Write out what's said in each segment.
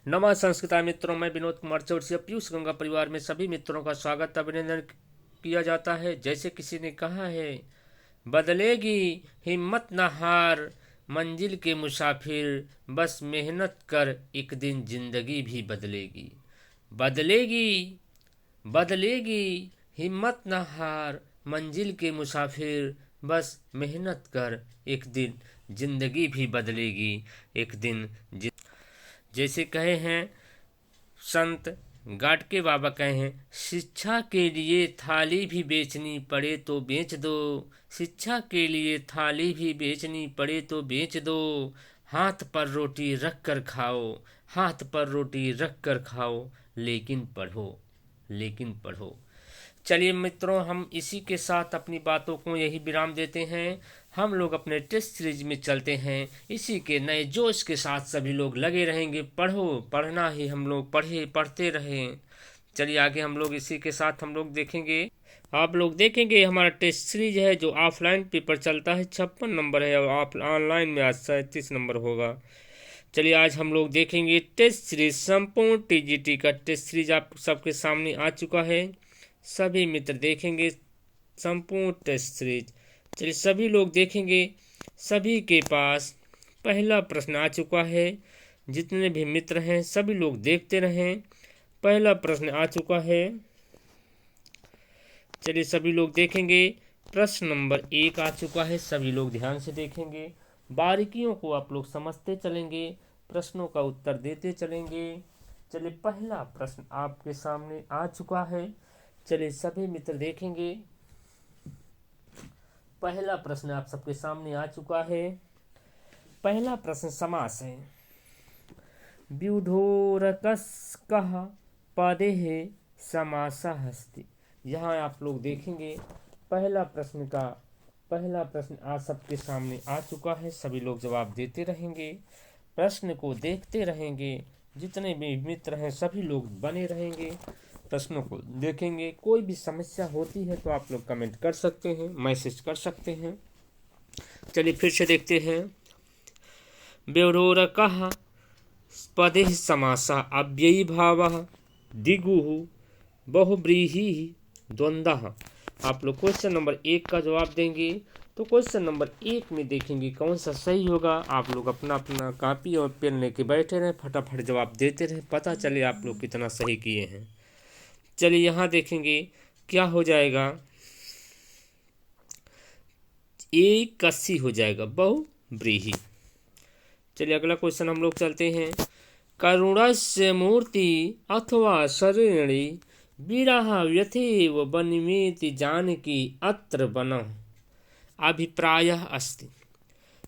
नमः संस्कृता मित्रों, मैं विनोद कुमार चौरसिया पीयूष गंगा परिवार में सभी मित्रों का स्वागत अभिनंदन किया जाता है। जैसे किसी ने कहा है, बदलेगी हिम्मत न हार मंजिल के मुसाफिर, बस मेहनत कर एक दिन जिंदगी भी बदलेगी। बदलेगी बदलेगी हिम्मत न हार मंजिल के मुसाफिर, बस मेहनत कर एक दिन जिंदगी भी बदलेगी। एक दिन जैसे कहे हैं संत गाडगे बाबा, कहे हैं, शिक्षा के लिए थाली भी बेचनी पड़े तो बेच दो। शिक्षा के लिए थाली भी बेचनी पड़े तो बेच दो। हाथ पर रोटी रख कर खाओ, हाथ पर रोटी रख कर खाओ, लेकिन पढ़ो, लेकिन पढ़ो। चलिए मित्रों, हम इसी के साथ अपनी बातों को यही विराम देते हैं। हम लोग अपने टेस्ट सीरीज में चलते हैं। इसी के नए जोश के साथ सभी लोग लगे रहेंगे। पढ़ो, पढ़ना ही, हम लोग पढ़ते रहें। चलिए आगे हम लोग इसी के साथ हम लोग देखेंगे। आप लोग देखेंगे हमारा टेस्ट सीरीज है जो ऑफलाइन पेपर चलता है 56 नंबर है, और आप ऑनलाइन में आज 37 नंबर होगा। चलिए आज हम लोग देखेंगे टेस्ट सीरीज, संपूर्ण टीजीटी का टेस्ट सीरीज आप सबके सामने आ चुका है। सभी मित्र देखेंगे संपूर्ण टेस्ट सीरीज। चलिए सभी लोग देखेंगे। सभी के पास पहला प्रश्न आ चुका है। जितने भी मित्र हैं सभी लोग देखते रहें। पहला प्रश्न आ चुका है। चलिए सभी लोग देखेंगे। प्रश्न नंबर 1 आ चुका है। सभी लोग ध्यान से देखेंगे। बारीकियों को आप लोग समझते चलेंगे, प्रश्नों का उत्तर देते चलेंगे। चलिए पहला प्रश्न आपके सामने आ चुका है। चलिए सभी मित्र देखेंगे। पहला प्रश्न आप सबके सामने आ चुका है। पहला प्रश्न समास है। व्यूढोरकस कः पदेः समासः अस्ति। यहाँ आप लोग देखेंगे पहला प्रश्न आप सबके सामने आ चुका है। सभी लोग जवाब देते रहेंगे, प्रश्न को देखते रहेंगे। जितने भी मित्र हैं सभी लोग बने रहेंगे, प्रश्नों को देखेंगे। कोई भी समस्या होती है तो आप लोग कमेंट कर सकते हैं, मैसेज कर सकते हैं। चलिए फिर से देखते हैं। व्यूढोरकः पदेः समासः अव्ययी भावः दिगुः बहुव्रीहिः द्वंद्वः। आप लोग क्वेश्चन नंबर 1 का जवाब देंगे। तो क्वेश्चन नंबर 1 में देखेंगे कौन सा सही होगा। आप लोग अपना अपना कॉपी और पेन लेके बैठे रहें, फटाफट जवाब देते रहें, पता चले आप लोग कितना सही किए हैं। चलिए यहाँ देखेंगे क्या हो जाएगा। एक कस्सी हो जाएगा, बहुव्रीहि। चलिए अगला क्वेश्चन हम लोग चलते हैं। करुणस्य मूर्ति अथवा शरीरी विरह व्यथेव वनिमेति जानकी अत्र वनः अभिप्रायः अस्ति।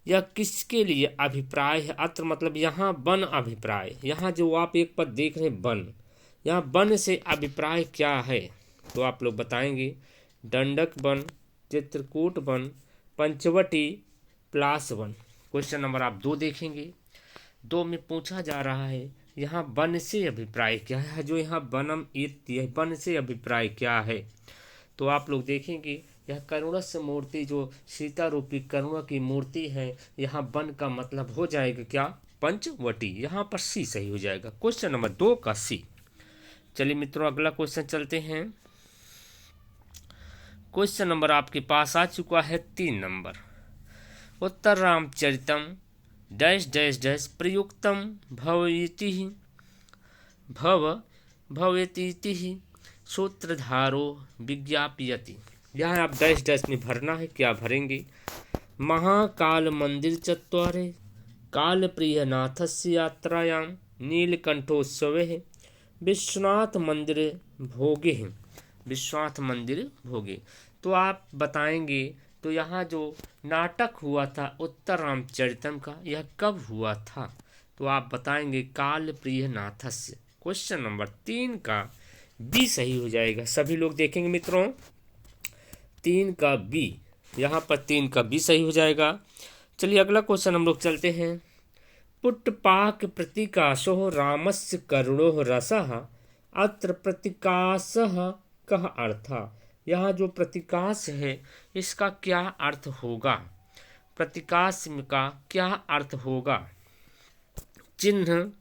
यह किसके लिए अभिप्राय है? अत्र मतलब यहाँ, वन अभिप्राय। यहाँ जो आप एक पद देख रहे हैं वन, यहाँ वन से अभिप्राय क्या है तो आप लोग बताएंगे। दंडक वन, चित्रकूट वन, पंचवटी, प्लास वन। क्वेश्चन नंबर आप 2 देखेंगे। 2 में पूछा जा रहा है यहाँ वन से अभिप्राय क्या है। जो यहाँ वनम इति, वन से अभिप्राय क्या है तो आप लोग देखेंगे यह करुणस्य मूर्ति, जो सीता रूपी करुणा की मूर्ति है, यहाँ वन का मतलब हो जाएगा क्या? पंचवटी। यहाँ पर सी सही हो जाएगा। क्वेश्चन नंबर 2 का सी। चलिए मित्रों अगला क्वेश्चन चलते हैं। क्वेश्चन नंबर आपके पास आ चुका है 3 नंबर। उत्तर रामचरितम डैश डैश डैश प्रयुक्तम भवतीति सूत्रधारो विज्ञापयति। यहाँ आप डैश डैश में भरना है। क्या भरेंगे? महाकाल मंदिर चत्वारे काल प्रिय नाथस्य यात्रायां नीलकंठोत्सवे विश्वनाथ मंदिर भोगे हैं। विश्वनाथ मंदिर भोगे तो आप बताएंगे। तो यहाँ जो नाटक हुआ था उत्तर रामचरितम का, यह कब हुआ था तो आप बताएंगे काल प्रिय नाथस्य। क्वेश्चन नंबर 3 का बी सही हो जाएगा। सभी लोग देखेंगे मित्रों 3 का बी, यहाँ पर 3 का बी सही हो जाएगा। चलिए अगला क्वेश्चन हम लोग चलते हैं। पुट्टपाक प्रतिकाशो रामस्य करुणो रसः अत्र प्रतिकाशः कः अर्थः। यहाँ जो प्रतिकाश है इसका क्या अर्थ होगा? प्रतिकाश का क्या अर्थ होगा? चिन्ह,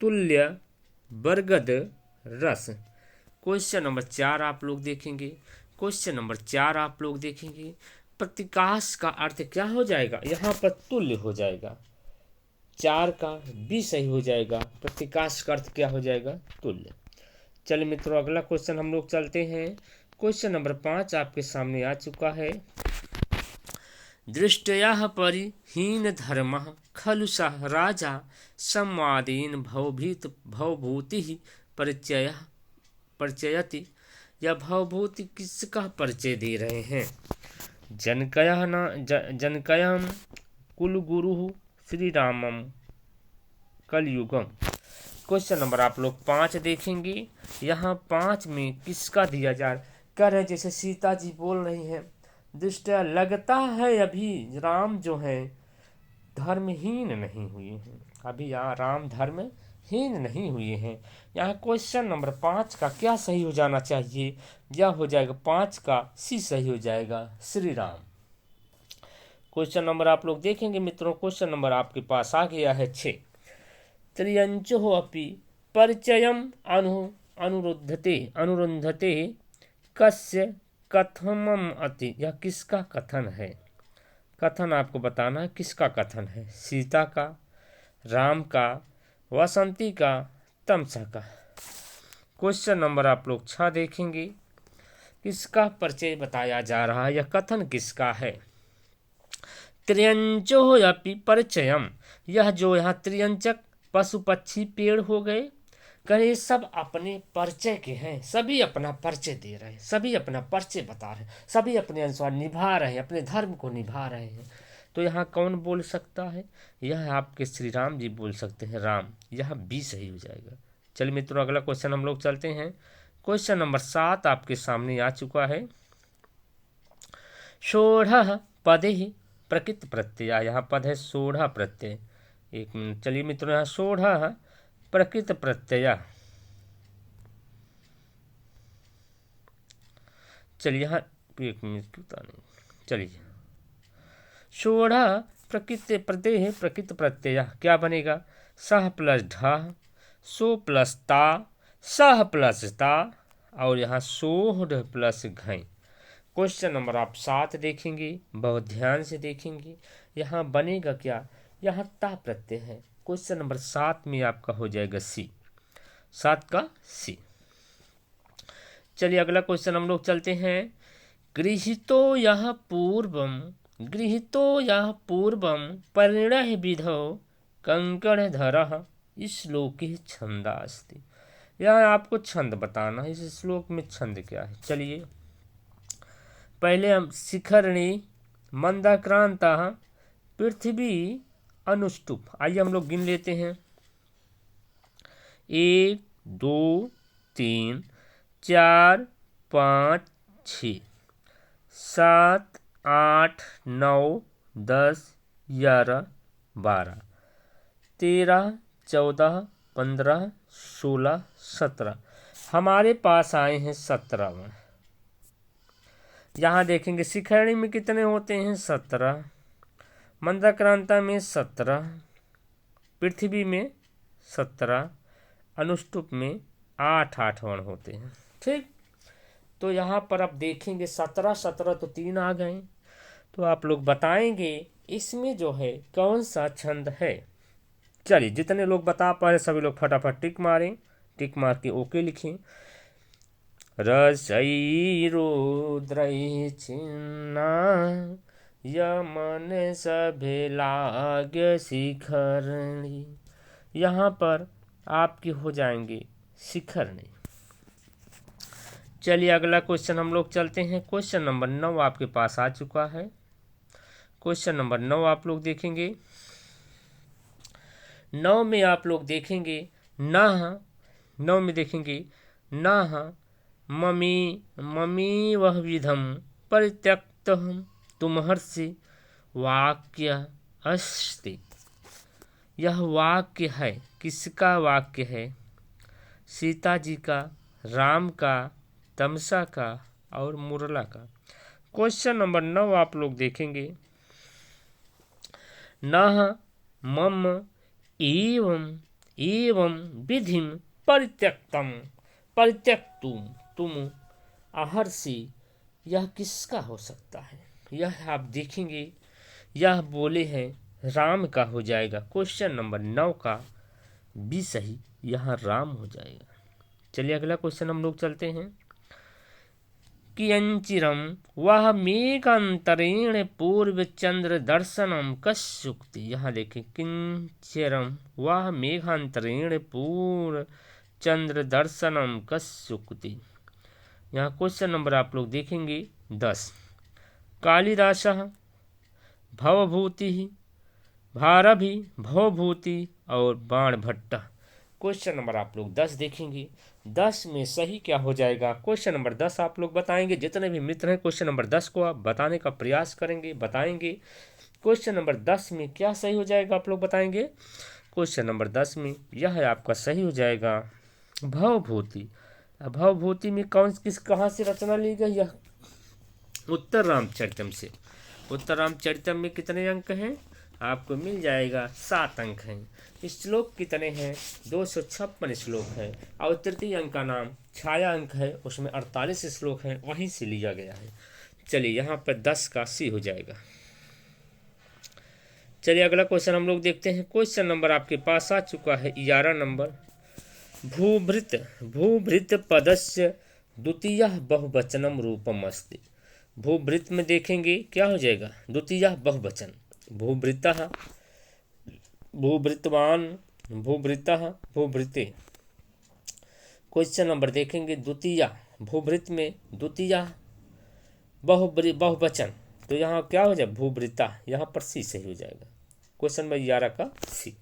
तुल्य बरगद रस। क्वेश्चन नंबर 4 आप लोग देखेंगे। क्वेश्चन नंबर 4 आप लोग देखेंगे, प्रकाश का अर्थ क्या हो जाएगा? यहाँ पर तुल्य हो जाएगा, 4 का भी सही हो जाएगा। प्रकाश का अर्थ क्या हो जाएगा? तुल्य। चलिए मित्रों, अगला क्वेश्चन हम लोग चलते हैं। क्वेश्चन नंबर 5 आपके सामने आ चुका है। दृष्टया परिहीन धर्म खलु सह राजा संवादीन भवभूति परिचयति। यह भवभूति किसका परिचय दे रहे हैं? जनकयम कुल गुरु श्री रामम कलयुगम। क्वेश्चन नंबर आप लोग 5 देखेंगे। यहाँ 5 में किसका दिया जा रहा? कह रहे जैसे सीता जी बोल रही हैं, दृष्टया लगता है अभी राम जो है धर्महीन नहीं हुए हैं, अभी यहाँ राम धर्महीन नहीं हुए हैं। यहाँ क्वेश्चन नंबर 5 का क्या सही हो जाना चाहिए? यह हो जाएगा 5 का सी सही हो जाएगा, श्री राम। क्वेश्चन नंबर आप लोग देखेंगे मित्रों। क्वेश्चन नंबर आपके पास आ गया है 6। त्रियंचो अपि परिचयम अनुरुंधते कस्य कथमम अति। यह किसका कथन है? कथन आपको बताना है किसका कथन है, सीता का, राम का, वसंती का, तमसा का। क्वेश्चन नंबर आप लोग 6 देखेंगे। किसका परिचय बताया जा रहा है? यह कथन किसका है? त्रियंचो अपि परिचयम। यह जो यहाँ त्रियंचक पशु पक्षी पेड़ हो गए, कहे सब अपने परिचय के हैं, सभी अपना परिचय दे रहे हैं, सभी अपना परिचय बता रहे हैं, सभी अपने अनुसार निभा रहे हैं, अपने धर्म को निभा रहे हैं। तो यहाँ कौन बोल सकता है? यह आपके श्री राम जी बोल सकते हैं, राम। यह भी सही हो जाएगा। चलिए मित्रों, अगला क्वेश्चन हम लोग चलते हैं। क्वेश्चन नंबर 7 आपके सामने आ चुका है। षोढ़ पदे प्रकृत प्रत्यय। यहाँ पद है षोढ़ प्रत्यय। एक मिनट, चलिए मित्रों, यहाँ षोढ़ प्रकृत प्रत्यय। चलिए यहाँ एक मिनट क्यों नहीं, चलिए षोढ़ प्रकृत प्रत्यय प्रकृत प्रत्यय क्या बनेगा? सह प्लस ढ, सो प्लस ता, सह प्लस ता, और यहाँ सोढ़ प्लस घय। क्वेश्चन नंबर आप 7 देखेंगे, बहुत ध्यान से देखेंगे। यहाँ बनेगा क्या? यहाँ ता प्रत्यय है। क्वेश्चन नंबर 7 में आपका हो जाएगा सी, 7 का सी। चलिए अगला क्वेश्चन हम लोग चलते हैं। गृहीतो यह पूर्वम परिणय विधौ कंकणधरः श्लोके छंदास्ति। यह आपको छंद बताना है, इस श्लोक में छंद क्या है। चलिए पहले हम शिखरणी मंदाक्रांता पृथ्वी अनुष्टुप। आइए हम लोग गिन लेते हैं। 1 2 3 4 5 6 7 8 9 10 11 12 13 14 15 16 17। हमारे पास आए हैं 17। यहाँ देखेंगे शिखरणी में कितने होते हैं? 17, मंदाक्रांता में 17, पृथ्वी में 17, अनुष्टुप में 8 वर्ण होते हैं। ठीक, तो यहाँ पर आप देखेंगे 17 17 तो 3 आ गए। तो आप लोग बताएंगे इसमें जो है कौन सा छंद है। चलिए जितने लोग बता पा रहे सभी लोग फटाफट टिक मारें, टिक मार के ओके लिखें। रसई रुद्रई चिन्ना यमन सभे लागे शिखरणी। यहाँ पर आपके हो जाएंगे शिखरणी। चलिए अगला क्वेश्चन हम लोग चलते हैं। क्वेश्चन नंबर 9 आपके पास आ चुका है। क्वेश्चन नंबर 9 आप लोग देखेंगे। 9 में आप लोग देखेंगे न, 9 में देखेंगे न ममी वह विधम परित्यक्त तुम्हर्षि वाक्य अस्ति। यह वाक्य है, किसका वाक्य है? सीता जी का, राम का, तमसा का और मुरला का। क्वेश्चन नंबर 9 आप लोग देखेंगे। न मम एवं एवं विधिम परित्यक्तम परित्यक्तुम तुम आहर्षि। यह किसका हो सकता है? यह आप देखेंगे, यह बोले हैं राम का हो जाएगा। क्वेश्चन नंबर 9 का बी सही, यहाँ राम हो जाएगा। चलिए अगला क्वेश्चन हम लोग चलते हैं। कियंचिरम वह मेघांतरेण पूर्व चंद्र दर्शनम कस्युक्ति। यहाँ देखें, किंचिरम वह मेघांतरेण पूर्व चंद्र दर्शनम कस्युक्ति। यहाँ क्वेश्चन नंबर आप लोग देखेंगे 10। कालिदासः भवभूति, भारभि भवभूति और बाणभट्ट। क्वेश्चन नंबर आप लोग 10 देखेंगे। 10 में सही क्या हो जाएगा? क्वेश्चन नंबर 10 आप लोग बताएंगे। जितने भी मित्र हैं क्वेश्चन नंबर 10 को आप बताने का प्रयास करेंगे, बताएंगे। क्वेश्चन नंबर 10 में क्या सही हो जाएगा आप लोग बताएंगे। क्वेश्चन नंबर 10 में यह आपका सही हो जाएगा भवभूति। भवभूति में कहाँ से रचना ली गई? यह उत्तर रामचरितम से। उत्तर रामचरितम में कितने अंक हैं? आपको मिल जाएगा 7 अंक हैं। श्लोक कितने हैं? 256 श्लोक है। और तृतीय अंक का नाम छाया अंक है, उसमें 48 श्लोक हैं, वहीं से लिया गया है। चलिए यहाँ पर 10 का सी हो जाएगा। चलिए अगला क्वेश्चन हम लोग देखते हैं। क्वेश्चन नंबर आपके पास आ चुका है 11 नंबर। भूभृत पदस्य द्वितीय बहुवचनम रूपम अस्ति। भूभृत में देखेंगे क्या हो जाएगा? द्वितीय बहुवचन। भूभृतः, भूभृतवान, भूभृतः, भूभृते। क्वेश्चन नंबर देखेंगे द्वितीय, भूभृत में द्वितीय बहुवचन, तो यहाँ क्या हो जाए? भूभृता। यहाँ पर सी सही हो जाएगा। क्वेश्चन नंबर 11 का सी।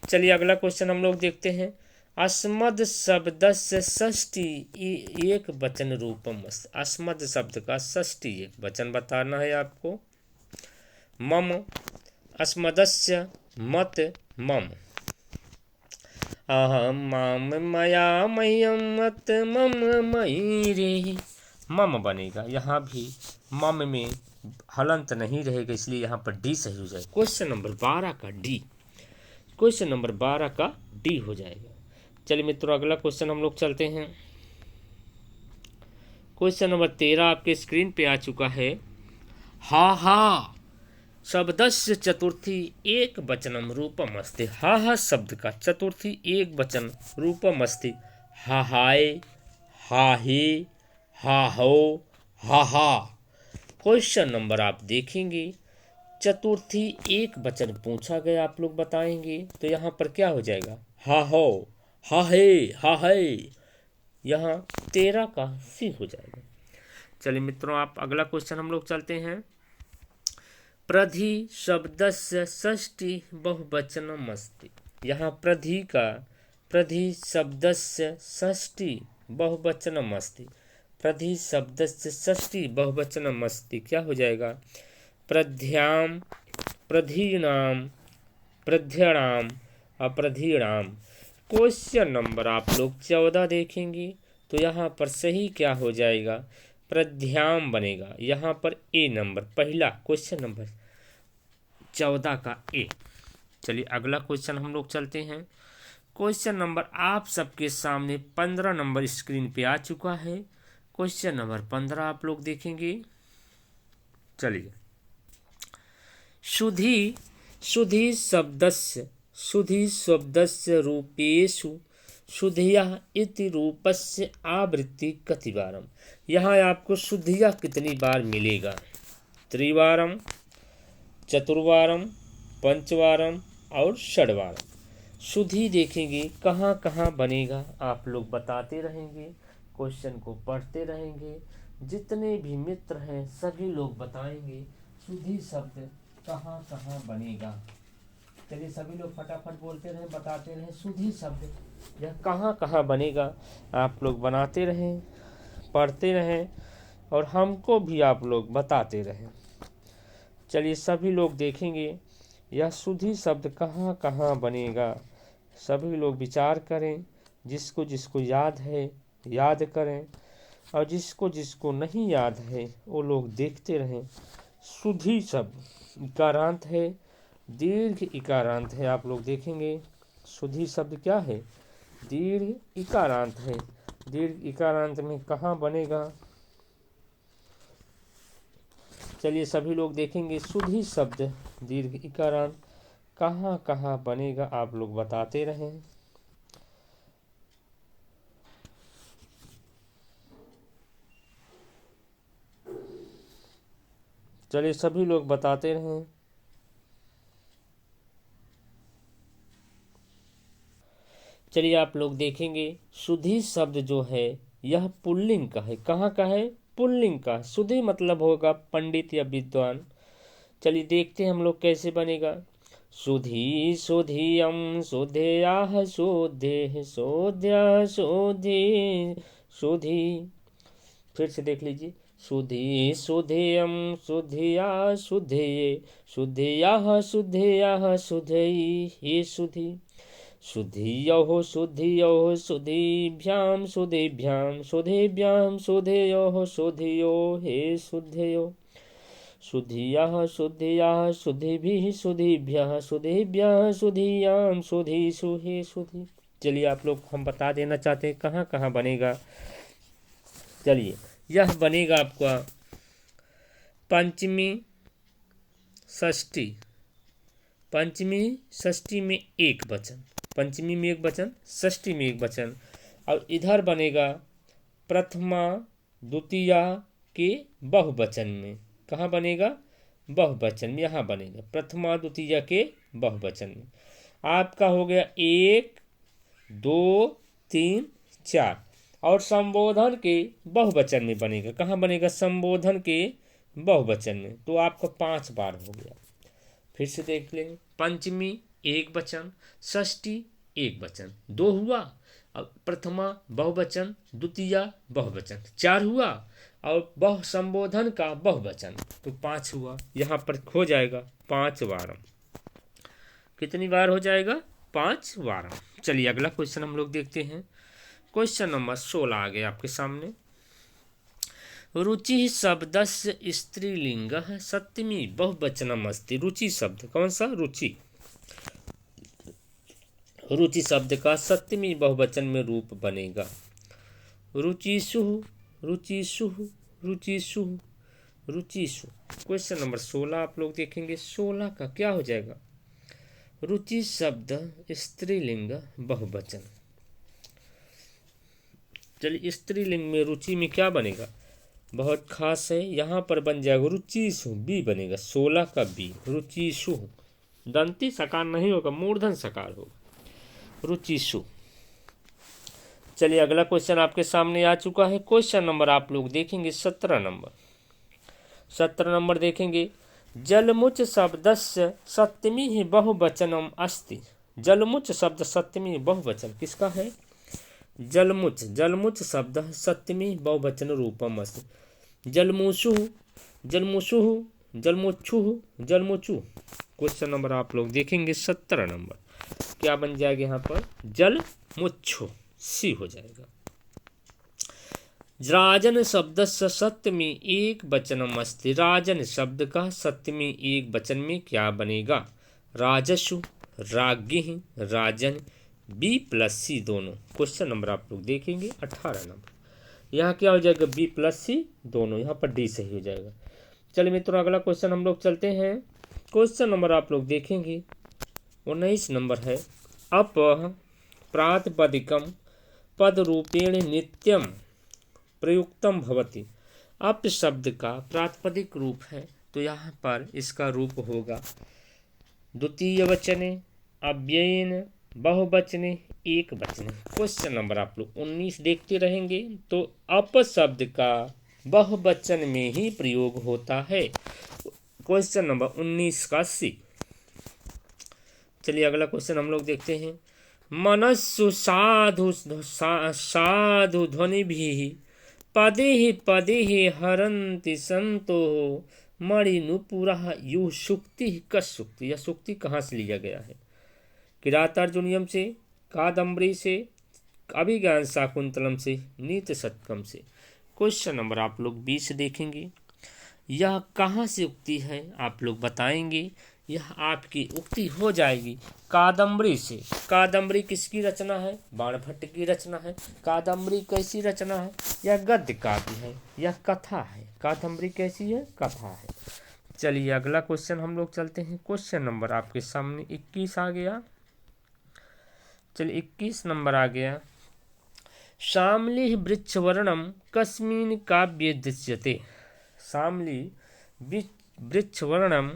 चलिए अगला क्वेश्चन हम लोग देखते हैं। अस्मद शब्दस्य षष्ठी एक वचन रूपम अस्ति। अस्मद शब्द का षष्ठी एक वचन बताना है आपको। मम, अस्मदस्य, मत, मम। अहम, माम, मया, मह्यम, मत, मम, मयि रे। मम बनेगा। यहाँ भी मम में हलंत नहीं रहेगा, इसलिए यहाँ पर डी सही हो जाएगा। क्वेश्चन नंबर 12 का डी। क्वेश्चन नंबर 12 का डी हो जाएगा। चलिए मित्रों अगला क्वेश्चन हम लोग चलते हैं। क्वेश्चन नंबर 13 आपके स्क्रीन पे आ चुका है। हा हा शब्दस्य चतुर्थी एक वचनम रूपम अस्ति। हा हा शब्द का चतुर्थी एक वचन रूपम अस्ति। हा हाय, हा हे, हा हो, हा हा। क्वेश्चन नंबर आप देखेंगे चतुर्थी एक वचन पूछा गया, आप लोग बताएंगे, तो यहाँ पर क्या हो जाएगा? हा हो, हा हे, हा है। यहाँ 13 का सी हो जाएगा। चलिए मित्रों आप अगला क्वेश्चन हम लोग चलते हैं। प्रधि शब्दस्य षष्ठी बहुवचनम अस्ति। यहाँ प्रधि शब्दस्य षष्ठी बहुवचनम अस्ति। प्रधि शब्दस्य षष्ठी बहुवचनम अस्ति क्या हो जाएगा? प्रध्याम, प्रधीनाम, प्रध्यणाम, अप्रधीणाम। क्वेश्चन नंबर आप लोग 14 देखेंगे, तो यहाँ पर सही क्या हो जाएगा? प्रध्याम बनेगा। यहाँ पर ए नंबर पहला क्वेश्चन नंबर 14 का ए। चलिए अगला क्वेश्चन हम लोग चलते हैं। क्वेश्चन नंबर आप सबके सामने 15 नंबर स्क्रीन पे आ चुका है। क्वेश्चन नंबर 15 आप लोग देखेंगे। चलिए शुद्धि शब्दस्य रूपेषु शुद्धिया इति रूपस्य आवृत्ति कतिवारम। यहाँ आपको शुद्धिया कितनी बार मिलेगा? त्रिवारम, चतुर्वारम, पंचवारम और षडवारम। शुद्धि देखेंगे कहाँ कहाँ बनेगा, आप लोग बताते रहेंगे, क्वेश्चन को पढ़ते रहेंगे। जितने भी मित्र हैं सभी लोग बताएंगे शुद्धि शब्द कहाँ कहाँ बनेगा। चलिए सभी लोग फटाफट बोलते रहें, बताते रहें शुद्धि शब्द यह कहाँ कहाँ बनेगा। आप लोग बनाते रहें, पढ़ते रहें और हमको भी आप लोग बताते रहें। चलिए सभी लोग देखेंगे यह शुद्धि शब्द कहाँ कहाँ बनेगा। सभी लोग विचार करें, जिसको जिसको याद है याद करें और जिसको जिसको नहीं याद है वो लोग देखते रहें। शुद्धि शब्द इकारांत है, दीर्घ इकारांत है, आप लोग देखेंगे सुधी शब्द क्या है? दीर्घ इकारांत है। दीर्घ इकारांत में कहाँ बनेगा? चलिए सभी लोग देखेंगे सुधी शब्द दीर्घ इकारांत कहाँ कहाँ बनेगा, आप लोग बताते रहें। चलिए सभी लोग बताते रहें। चलिए आप लोग देखेंगे सुधी शब्द जो है यह पुल्लिंग का है। कहाँ का है? पुल्लिंग का। सुधी मतलब होगा पंडित या विद्वान। चलिए देखते हैं हम लोग कैसे बनेगा। सुधी सुधियम सुधेयाः शोधे शोध्या शोधे सुधी। फिर से देख लीजिए। सुधी सुधेयम सुधिया सुधेये सुधेयाः सुधेयाः सुधेयी हे सुधी। सुधियोः सुधियोः सुधिभ्यां सुधिभ्यां सुधिभ्यां सुधेयोः सुधियो हे सुधेयो। सुधियाः सुधियाः सुधिभिः सुधिभ्यः सुधिभ्यः सुधियां सुधीषु हे सुधी। चलिए आप लोग हम बता देना चाहते हैं कहाँ कहाँ बनेगा। चलिए यह बनेगा आपका पंचमी षष्ठी। पंचमी षष्ठी में एक वचन, पंचमी में एक वचन, षष्ठी में एक वचन। और इधर बनेगा प्रथमा द्वितीया के बहुवचन में। कहाँ बनेगा? बहुवचन में। यहाँ बनेगा प्रथमा द्वितीया के बहुवचन में। आपका हो गया 1 2 3 4। और संबोधन के बहुवचन में बनेगा। कहाँ बनेगा? संबोधन के बहुवचन में। तो आपका 5 बार हो गया। फिर से देख लेंगे। पंचमी एक वचन, षष्ठी एक वचन, 2 हुआ। और प्रथमा बहुवचन, द्वितीया बहुवचन 4 हुआ। और बहु संबोधन का बहुवचन तो 5 हुआ। यहाँ पर हो जाएगा 5 बार। कितनी बार हो जाएगा? 5 बार। चलिए अगला क्वेश्चन हम लोग देखते हैं। क्वेश्चन नंबर 16 आ गया आपके सामने। रुचि शब्दस्य स्त्रीलिंगः सप्तमी बहुवचनम अस्ति। रुचि शब्द कौन सा? रुचि। रुचि शब्द का सप्तमी बहुवचन में रूप बनेगा रुचिषु रुचिषु रुचिषु रुचिषु। क्वेश्चन नंबर 16 आप लोग देखेंगे। 16 का क्या हो जाएगा? रुचि शब्द स्त्रीलिंग बहुवचन। चलिए स्त्रीलिंग में रुचि में क्या बनेगा? बहुत खास है। यहाँ पर बन जाएगा रुचिषु, बी बनेगा। 16 का बी, रुचिषु। दंती सकार नहीं होगा, मूर्धन सकार होगा, रुचिषु। चलिए अगला क्वेश्चन आपके सामने आ चुका है। क्वेश्चन नंबर आप लोग देखेंगे 17 नंबर। 17 नंबर देखेंगे। जलमुच शब्दस्य सप्तमी ही बहुवचनम अस्ति। जलमुच शब्द सप्तमी बहुवचन किसका है? जलमुच। जलमुच शब्द सप्तमी बहुवचन रूपम अस्ति। जलमुषु जलमुषु जलमुच्छु जलमुचु। क्वेश्चन नंबर आप लोग देखेंगे 17 नंबर। क्या बन जाएगा यहाँ पर? जलमुच्छु, सी हो जाएगा। राजन शब्द सप्तमी एक वचनम अस्ति। राजन शब्द का सप्तमी एक वचन में क्या बनेगा? राजसु राज्ञि राजन, बी प्लस सी दोनों। क्वेश्चन नंबर आप लोग देखेंगे 18 नंबर। यहाँ क्या हो जाएगा? बी प्लस सी दोनों। यहाँ पर डी सही हो जाएगा। चलिए मित्रों अगला क्वेश्चन हम लोग चलते हैं। क्वेश्चन नंबर आप लोग देखेंगे 19 नंबर है। अप प्रातिपदिकम पद रूपेण नित्यम प्रयुक्तम भवति। अप शब्द का प्रातिपदिक रूप है तो यहाँ पर इसका रूप होगा द्वितीय वचने, अव्ययेन, बहुवचने, एक वचने। क्वेश्चन नंबर आप लोग 19 देखते रहेंगे तो अप शब्द का बहुवचन में ही प्रयोग होता है। क्वेश्चन नंबर 19 का सी। चलिए अगला क्वेश्चन हम लोग देखते हैं। मनस्सु साधु साधु ध्वनि भी पदे ही हरन्ति संतो मणिनुपुरः यु सुक्ति कस्सुक्ति। यह सुक्ति कहाँ से लिया गया है? किरातार्जुनीयम से, कादम्बरी से, अभिज्ञान शाकुंतलम से, नीति शतकम से। क्वेश्चन नंबर आप लोग 20 देखेंगे। यह कहाँ से उक्ति है आप लोग बताएंगे। यह आपकी उक्ति हो जाएगी कादम्बरी से। कादम्बरी किसकी रचना है? बाणभट्ट की रचना है। कादम्बरी कैसी रचना है? यह गद्य काव्य है, यह कथा है। कादम्बरी कैसी है? कथा है। चलिए अगला क्वेश्चन हम लोग चलते हैं। क्वेश्चन नंबर आपके सामने 21 आ गया। चलिए 21 नंबर आ गया। शामली वृक्षवर्णम कस्मिन् काव्ये दृश्यते। शामली वृक्षवर्णम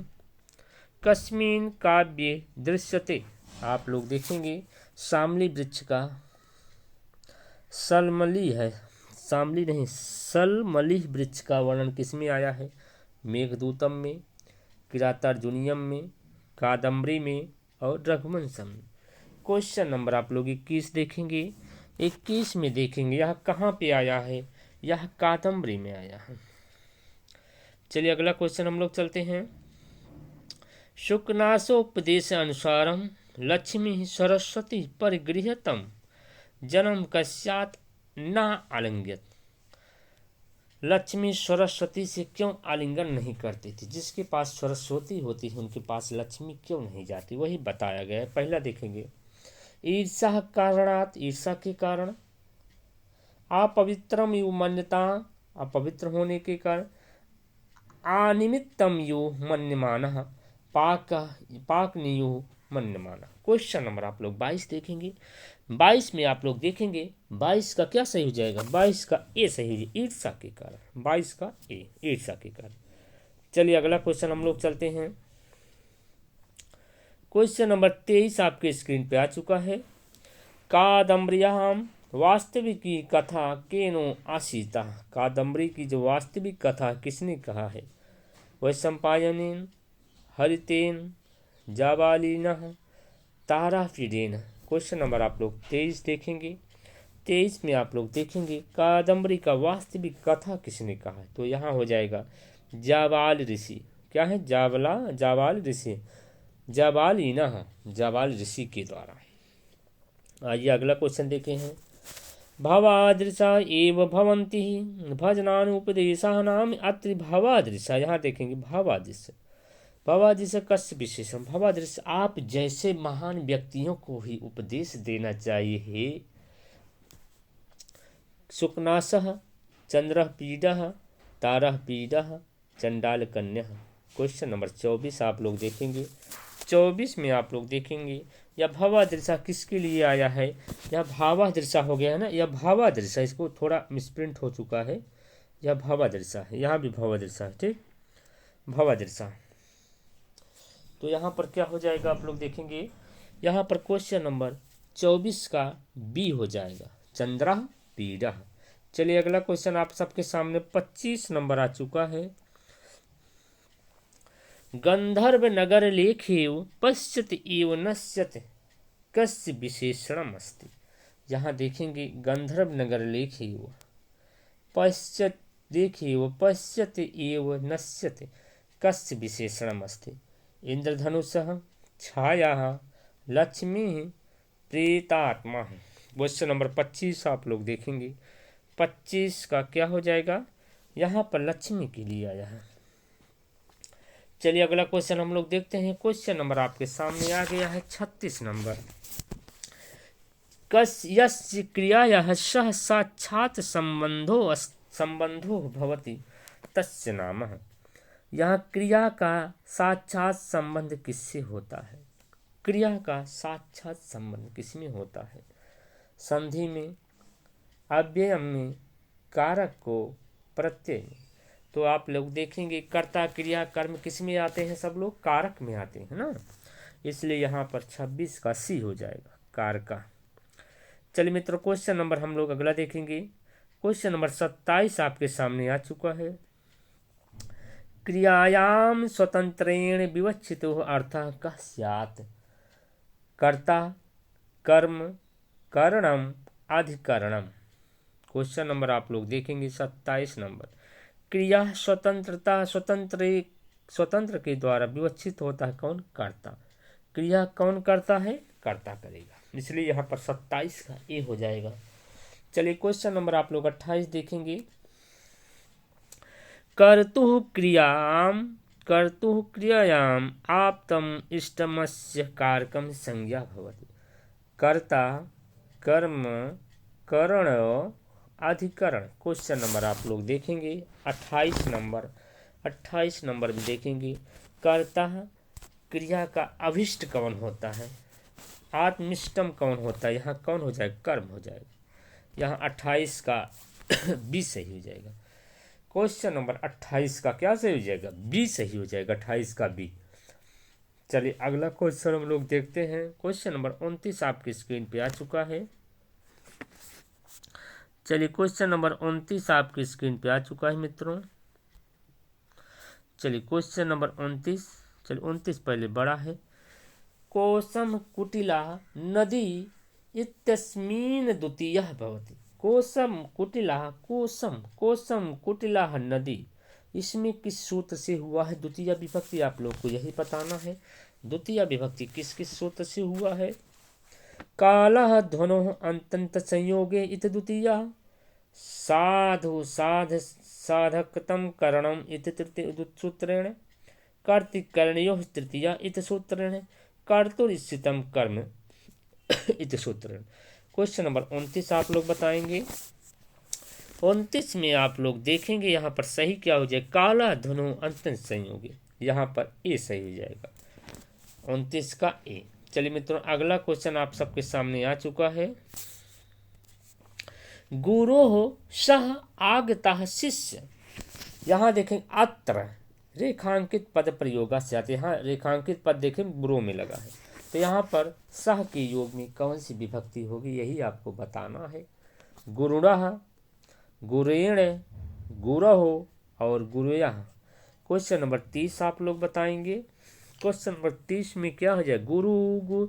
कस्मिन् काव्ये दृश्यते। आप लोग देखेंगे शामली वृक्ष का सलमली है, शामली नहीं सलमली वृक्ष का वर्णन किसमें आया है? मेघदूतम में, किरातार्जुनीयम में, कादम्बरी में और रघुवंशम में। क्वेश्चन नंबर आप लोग 21 देखेंगे। 21 में देखेंगे यह कहाँ पे आया है? यह कादम्बरी में आया है। चलिए अगला क्वेश्चन हम लोग चलते हैं। शुकनासोपदेश अनुसारम लक्ष्मी सरस्वती परिगृह्यतम जन्म कस्यात् न आलिंग्यत। लक्ष्मी सरस्वती से क्यों आलिंगन नहीं करती थी? जिसके पास सरस्वती होती है उनके पास लक्ष्मी क्यों नहीं जाती? वही बताया गया है। पहला देखेंगे ईर्षा कारणात, ईर्षा के कारण। अपवित्रम यु मन्यता, अपवित्र होने के कारण। अनिमित्तम यु मन्यमानः, पाकनियु मन्यमानः। क्वेश्चन नंबर आप लोग 22 देखेंगे। 22 में आप लोग देखेंगे 22 का क्या सही हो जाएगा? 22 का ए सही हो जाएगा, ईर्षा के कारण। 22 का ए, ईर्षा के कारण। चलिए अगला क्वेश्चन हम लोग चलते हैं। क्वेश्चन नंबर 23 आपके स्क्रीन पे आ चुका है। कादम्बर्याम वास्तविकी कथा केनो आसीता। कादम्बरी की जो वास्तविक कथा किसने कहा है? वैशंपायनेन, हरितेन, जाबालिनः, तारापीडेन। क्वेश्चन नंबर आप लोग 23 देखेंगे। 23 में आप लोग देखेंगे कादम्बरी का वास्तविक कथा किसने कहा है? तो यहाँ हो जाएगा जाबाल ऋषि। क्या है? जाबाल ऋषि, जाबालिनः, जाबाल ऋषि के द्वारा। आइए अगला क्वेश्चन देखे हैं। भवादृशा एव भवन्ति भजनानुपदेशानाम अत्र भवादृशा। यहाँ देखेंगे भवादृश। भवादृश कस्य विशेषम? भवादृश आप जैसे महान व्यक्तियों को ही उपदेश देना चाहिए। हे शुकनासः, चंद्रः पीडः, तारः पीडः, चंडाल कन्यः। क्वेश्चन नंबर 24 आप लोग देखेंगे। 24 में आप लोग देखेंगे यह भावादृशा किसके लिए आया है? यह भावादृशा हो गया है ना, यह भावादृशा। इसको थोड़ा मिसप्रिंट हो चुका है। यह भावादृशा है, यहाँ भी भावादृशा है। ठीक, भावादृशा। तो यहाँ पर क्या हो जाएगा आप लोग देखेंगे। यहाँ पर क्वेश्चन नंबर 24 का बी हो जाएगा, चंद्रा पीड़ा। चलिए अगला क्वेश्चन आप सबके सामने 25 नंबर आ चुका है। गंधर्व नगर लेखेव पश्यत एव नश्यत कस्य विशेषणम अस्ति। यहाँ देखेंगे गंधर्व नगर लेखेव पश्यत, देखेव पश्यत एव नश्यत कस्य विशेषणम अस्ति। इंद्रधनुषः, छाया, लक्ष्मी, प्रेतात्मा। क्वेश्चन नंबर 25 आप लोग देखेंगे। 25 का क्या हो जाएगा? यहाँ पर लक्ष्मी के लिए आया है। चलिए अगला क्वेश्चन हम लोग देखते हैं। क्वेश्चन नंबर आपके सामने आ गया है 36 नंबर। यस्य क्रियायाः सह साक्षात् संबंधो भवति तस्य नामः। यहाँ क्रिया का साक्षात संबंध किससे होता है? क्रिया का साक्षात संबंध किसमें होता है? संधि में, अव्यय में, कारक को, प्रत्यय में। तो आप लोग देखेंगे कर्ता, क्रिया, कर्म किस में आते हैं? सब लोग कारक में आते हैं ना, इसलिए यहाँ पर 26 का सी हो जाएगा, कारका। चलिए मित्रों क्वेश्चन नंबर हम लोग अगला देखेंगे। क्वेश्चन नंबर 27 आपके सामने आ चुका है। क्रियायाम स्वतंत्रेण विवक्षितो अर्थः कः स्यात्? कर्ता, कर्म, करणम, अधिकरणम। क्वेश्चन नंबर आप लोग देखेंगे 27 नंबर। क्रिया स्वतंत्रता, स्वतंत्र के द्वारा विवक्षित होता है कौन? कर्ता। क्रिया कौन करता है? कर्ता करेगा, इसलिए यहाँ पर 27 का ए हो जाएगा। चलिए क्वेश्चन नंबर आप लोग 28 देखेंगे। कर्तुः क्रियाम कर्तुः क्रियायाम् आप्तम् इष्टमस्य कारकं संज्ञा भवति। कर्ता कर्म करण अधिकरण। क्वेश्चन नंबर आप लोग देखेंगे 28 नंबर में देखेंगे कर्ता क्रिया का अभिष्ट कौन होता है, आत्मिष्टम कौन होता है, यहाँ कौन हो जाएगा, कर्म हो जाएगा। यहाँ 28 का बी सही हो जाएगा। क्वेश्चन नंबर 28 का क्या सही हो जाएगा, बी सही हो जाएगा, 28 का बी। चलिए अगला क्वेश्चन हम लोग देखते हैं। क्वेश्चन नंबर 29 आपकी स्क्रीन पे आ चुका है। चलिए क्वेश्चन नंबर 29 आपकी स्क्रीन पे आ चुका है मित्रों। चलिए क्वेश्चन नंबर 29, चलिए 29 पहले बड़ा है। कोसम कुटिला नदी इत्यस्मिन् द्वितीयः भवति। कोसम कुटिला नदी, इसमें किस सूत्र से हुआ है द्वितीय विभक्ति, आप लोग को यही बताना है। द्वितीय विभक्ति किस किस सूत्र से हुआ है। कालः ध्वनोः अंतंत संयोगे इति द्वितीयः, साधु साधकतम करणम इति तृतीय सूत्रेण, कर्तिकरणयोः तृतीया इति सूत्रेण, कर्तुरिष्टितम कर्म इति सूत्रेण। क्वेश्चन नंबर 29 आप लोग बताएंगे। 29 में आप लोग देखेंगे यहाँ पर सही क्या हो जाए, काला धनु अंतन संयोगी, यहाँ पर ए सही हो जाएगा, 29 का ए। चलिए मित्रों अगला क्वेश्चन आप सबके सामने आ चुका है। गुरोः सह आगतः शिष्य, यहाँ देखें अत्र रेखांकित पद प्रयोगा से आते, यहाँ रेखांकित पद देखें गुरु में लगा है, तो यहाँ पर सह के योग में कौन सी विभक्ति होगी यही आपको बताना है। गुरुणः, गुरेण, गुरहो और गुरुयः। क्वेश्चन नंबर 30 आप लोग बताएंगे। क्वेश्चन नंबर 30 में क्या हो जाएगा, गुरु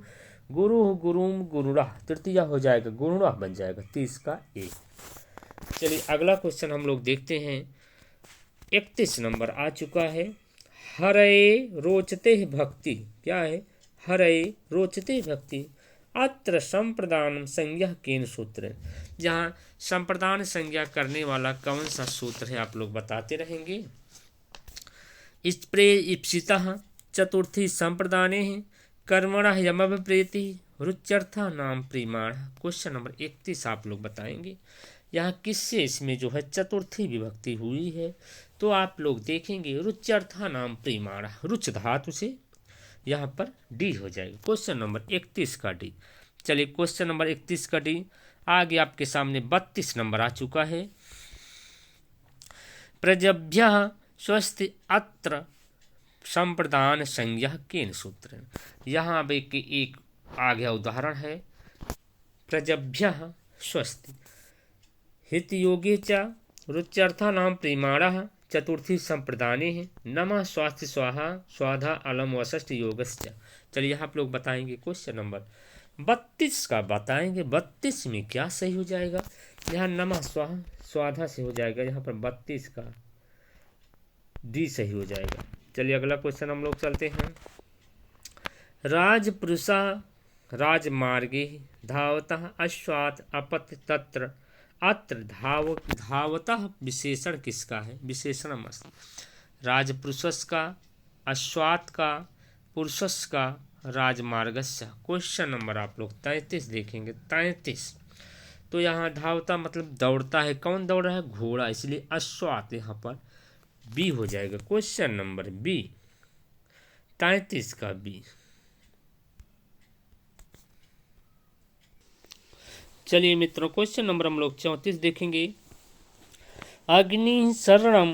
गुरुम गुरुड़ा, तृतीया हो जाएगा, गुरुड़ा बन जाएगा, 30 का ए। चलिए अगला क्वेश्चन हम लोग देखते हैं। 31 नंबर आ चुका है। हरे रोचते भक्ति, क्या है, हरे रोचते भक्ति, अत्र संप्रदान संज्ञा केन सूत्र। जहाँ संप्रदान संज्ञा करने वाला कौन सा सूत्र है आप लोग बताते रहेंगे। स्प्रे इप्सितः चतुर्थी संप्रदाने है, कर्मणः यमभिप्रेति रुच्यर्था नाम प्रीमाण। क्वेश्चन नंबर 31 आप लोग बताएंगे। यहाँ किससे इसमें जो है चतुर्थी विभक्ति हुई है, तो आप लोग देखेंगे रुच्यर्था नाम प्रीमाण, रुच धातु से यहाँ पर डी हो जाएगा। क्वेश्चन नंबर 31 का डी। चलिए क्वेश्चन नंबर 31 का डी आगे आपके सामने 32 नंबर आ चुका है। प्रजभ्यः स्वस्ति अत्र संप्रदान संज्ञा केन सूत्र। यहाँ अब एक आ गया उदाहरण है। प्रजभ्यः स्वस्ति हित योगे च रुच्यर्था नाम प्रीमाणः चतुर्थी संप्रदाने हैं, नमः स्वास्थ्य स्वाहा स्वाधा अलम वषष्ठ योगश्च। चलिए आप लोग बताएंगे। क्वेश्चन नंबर 32 का बताएंगे। 32 में क्या सही हो जाएगा, यहाँ नमः स्वाहा स्वाधा से हो जाएगा, यहाँ पर 32 का डी सही हो जाएगा। चलिए अगला क्वेश्चन हम लोग चलते हैं। राजपुरुषा राजमार्गे धावतः अश्वात् अपत तत्र, अत्र धावतः विशेषण किसका है, विशेषण मस्त। राजपुरुषस् का, अश्वात् का, पुरुषस् का, राजमार्गस्य। क्वेश्चन नंबर आप लोग 33 देखेंगे। 33 तो यहाँ धावता मतलब दौड़ता है, कौन दौड़ रहा है, घोड़ा, इसलिए अश्वात् यहाँ पर बी हो जाएगा। क्वेश्चन नंबर बी, 33 का बी। चलिए मित्रों क्वेश्चन नंबर हम लोग 34 देखेंगे। अग्नि शरणम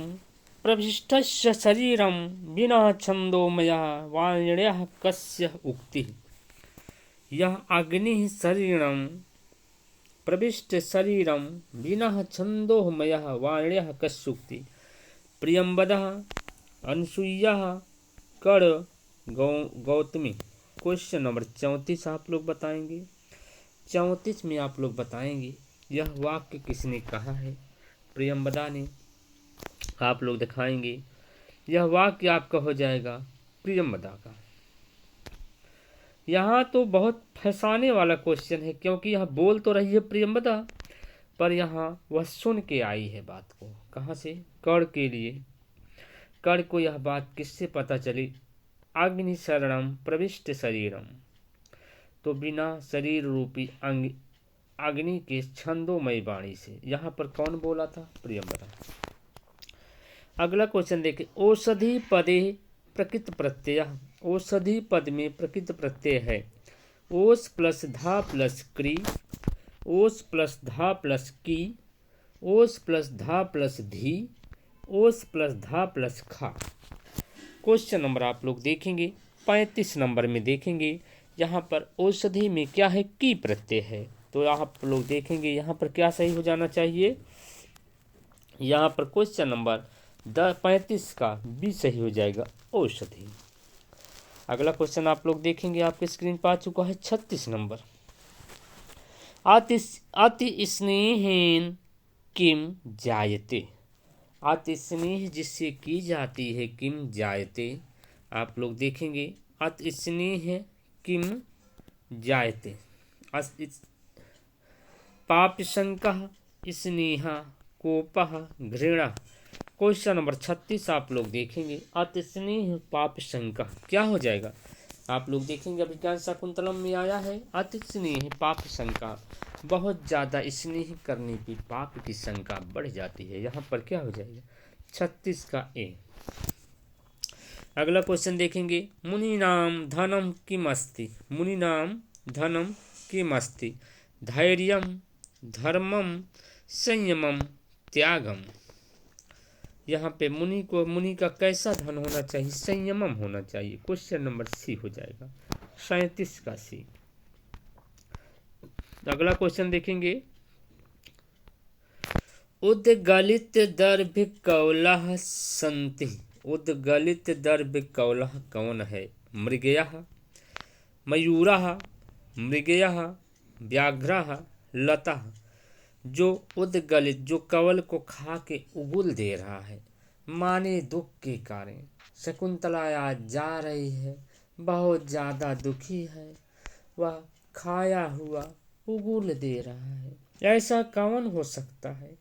प्रविष्टस्य शरीरम बिना छंदोमया वाण्यः कस्य उक्ति। यह अग्नि शरीरम प्रविष्ट शरीरम बिना छंदोमया वाण्यः कस्य उक्ति। प्रियंवदः अनुसूयः कड़ गौतमी। क्वेश्चन नंबर 34 आप लोग बताएंगे। 34 में आप लोग बताएंगे यह वाक्य किसने कहा है, प्रियंवदा ने। आप लोग दिखाएंगे यह वाक्य आपका हो जाएगा प्रियंवदा का। यहाँ तो बहुत फंसाने वाला क्वेश्चन है, क्योंकि यह बोल तो रही है प्रियंवदा, पर यहाँ वह सुन के आई है बात को, कहाँ से, कर्ण के लिए। कर्ण को यह बात किससे पता चली? अग्नि शरणम प्रविष्ट शरीरम, तो बिना शरीर रूपी अग्नि के छंदोमय वाणी से। यहाँ पर कौन बोला था? प्रियंवदा। अगला क्वेश्चन देखें, औषधि पदे प्रकृत प्रत्यय। औषधि पद में प्रकृत प्रत्यय है ओस प्लस धा प्लस क्री, ओस प्लस धा प्लस की, ओस प्लस धा प्लस धी, ओस प्लस धा प्लस खा। क्वेश्चन नंबर आप लोग देखेंगे 35 नंबर में देखेंगे, यहाँ पर औषधि में क्या है? की प्रत्यय है। तो आप लोग देखेंगे यहाँ पर क्या सही हो जाना चाहिए? यहाँ पर क्वेश्चन नंबर 35 का बी सही हो जाएगा, औषधि। अगला क्वेश्चन आप लोग देखेंगे, आपके स्क्रीन पर आ चुका है 36 नंबर। अति स्नेहेन किम जायते। अति स्नेह जिससे की जाती है किम जायते। आप लोग देखेंगे अति स्नेह किम जायते। पाप शंकः स्नेह कोपः घृणा। क्वेश्चन नंबर 36 आप लोग देखेंगे, अति स्नेह पाप शंका क्या हो जाएगा? आप लोग देखेंगे अभिज्ञान शाकुंतलम में आया है अति स्नेह पाप शंका, बहुत ज़्यादा स्नेह करने की पाप की शंका बढ़ जाती है। यहाँ पर क्या हो जाएगा? 36 का ए। अगला क्वेश्चन देखेंगे, मुनि नाम धनम किम अस्ति। मुनि नाम धनम किम अस्ति। धैर्यम धर्मम संयमम त्यागम। यहाँ पे मुनि का कैसा धन होना चाहिए? संयमम होना चाहिए। क्वेश्चन नंबर सी हो जाएगा, 37 का सी। अगला क्वेश्चन देखेंगे, उद्गलित दर्भिकौलः सन्ति। उद्गलित दर्भिकौलः कौन है? मृगयः, मयूरः, मृगयः, व्याघ्रः, लतः। जो उद्गलित, जो कवल को खा के उगुल दे रहा है, माने दुख के कारण। शकुंतला आज जा रही है, बहुत ज़्यादा दुखी है, वह खाया हुआ उगुल दे रहा है। ऐसा कौन हो सकता है?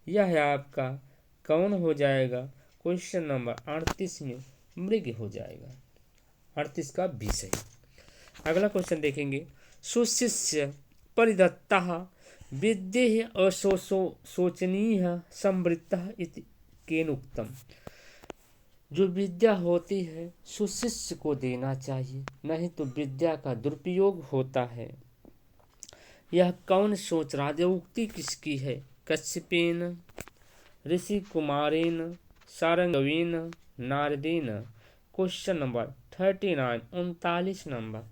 यह आपका कौन हो जाएगा? क्वेश्चन नंबर 38 में मृग हो जाएगा, 38 का बी सही। अगला क्वेश्चन देखेंगे, सुशिष्य परिदत्तः विद्येह अशोचनीय संवृत्तः इति केन उक्तम। जो विद्या होती है सुशिष्य को देना चाहिए, नहीं तो विद्या का दुरुपयोग होता है। यह कौन सोच रहा है? उक्ति किसकी है? कश्यपेन, ऋषि कुमारेन, सारंगवेन, नारदेन। क्वेश्चन नंबर 39 39 नंबर,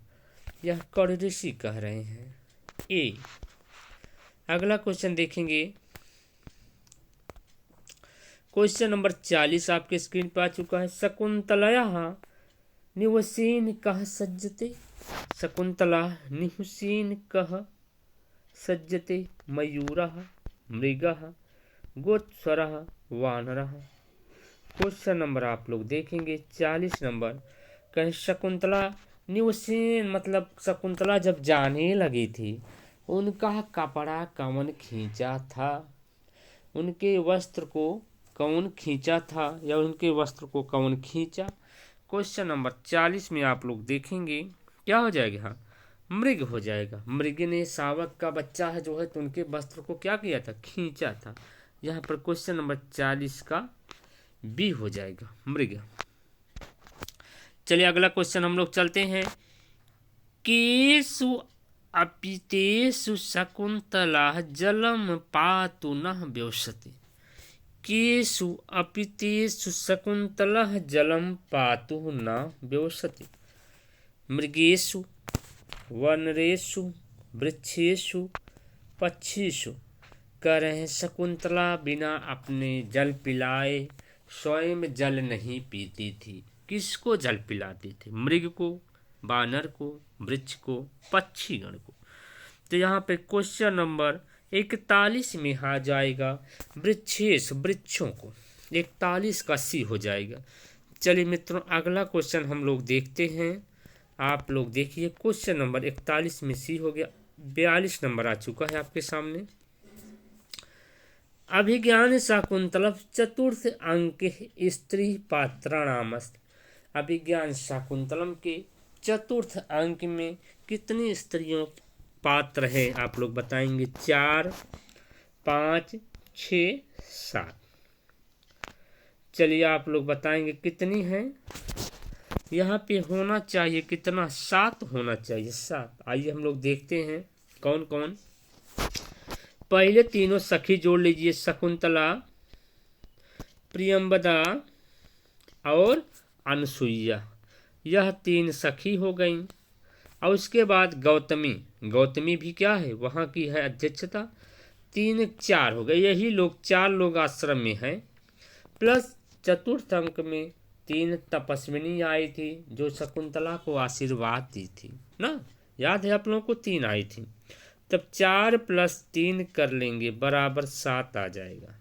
यह कर्ण ऋषि कह रहे हैं, ए। अगला क्वेश्चन देखेंगे, क्वेश्चन नंबर 40 आपके स्क्रीन पर आ चुका है। शकुंतलया निहुसेन कह सज्जते। शकुंतला निहुसेन कह सज्जते। मयूरः, मृगः, गोत्स्वरः, वानरः। क्वेश्चन नंबर आप लोग देखेंगे 40 नंबर, कहे शकुंतला निहुसेन मतलब शकुंतला जब जाने लगी थी, उनका कपड़ा कौन खींचा था? उनके वस्त्र को कौन खींचा था, या उनके वस्त्र को कौन खींचा? क्वेश्चन नंबर 40 में आप लोग देखेंगे क्या हो जाएगा? हाँ, मृग हो जाएगा। मृग ने शावक का बच्चा है जो है, तो उनके वस्त्र को क्या किया था? खींचा था। यहाँ पर क्वेश्चन नंबर 40 का बी हो जाएगा, मृग। चलिए अगला क्वेश्चन हम लोग चलते हैं। केषु अपितेषु शकुंतला जलम पातु न व्यवसति। केषु अपितेषु शकुंतला जलम पातु न व्यवसति। मृगेषु, वनरेषु, वृक्षेषु, पक्षीषु। कह रहे हैं शकुंतला बिना अपने जल पिलाए स्वयं जल नहीं पीती थी। किसको जल पिलाती थी? मृग को, वानर को, वृक्ष को, पक्षीगण को। तो यहाँ पे क्वेश्चन नंबर 41 में आ जाएगा वृक्षेश, वृक्षों को। 41 का सी हो जाएगा। चलिए मित्रों अगला क्वेश्चन हम लोग देखते हैं। आप लोग देखिए क्वेश्चन नंबर 41 में सी हो गया। 42 नंबर आ चुका है आपके सामने। अभिज्ञान शाकुंतलम चतुर्थ अंक स्त्री पात्राणामस्त। अभिज्ञान शाकुंतलम के चतुर्थ अंक में कितनी स्त्रियों पात्र है आप लोग बताएंगे? 4, 5, 6, 7। चलिए आप लोग बताएंगे कितनी है? यहाँ पे होना चाहिए कितना? 7 होना चाहिए, 7। आइए हम लोग देखते हैं कौन कौन। पहले तीनों सखी जोड़ लीजिए, शकुंतला, प्रियंवदा और अनसुईया। यह 3 सखी हो गई। और उसके बाद गौतमी, गौतमी भी क्या है? वहाँ की है अध्यक्षता। 3, 4 हो गए। यही लोग 4 लोग आश्रम में हैं। प्लस चतुर्थ अंक में 3 तपस्विनी आई थी जो शकुंतला को आशीर्वाद दी थी ना, याद है आप लोगों को? 3 आई थी। तब 4 + 3 कर लेंगे बराबर 7 आ जाएगा।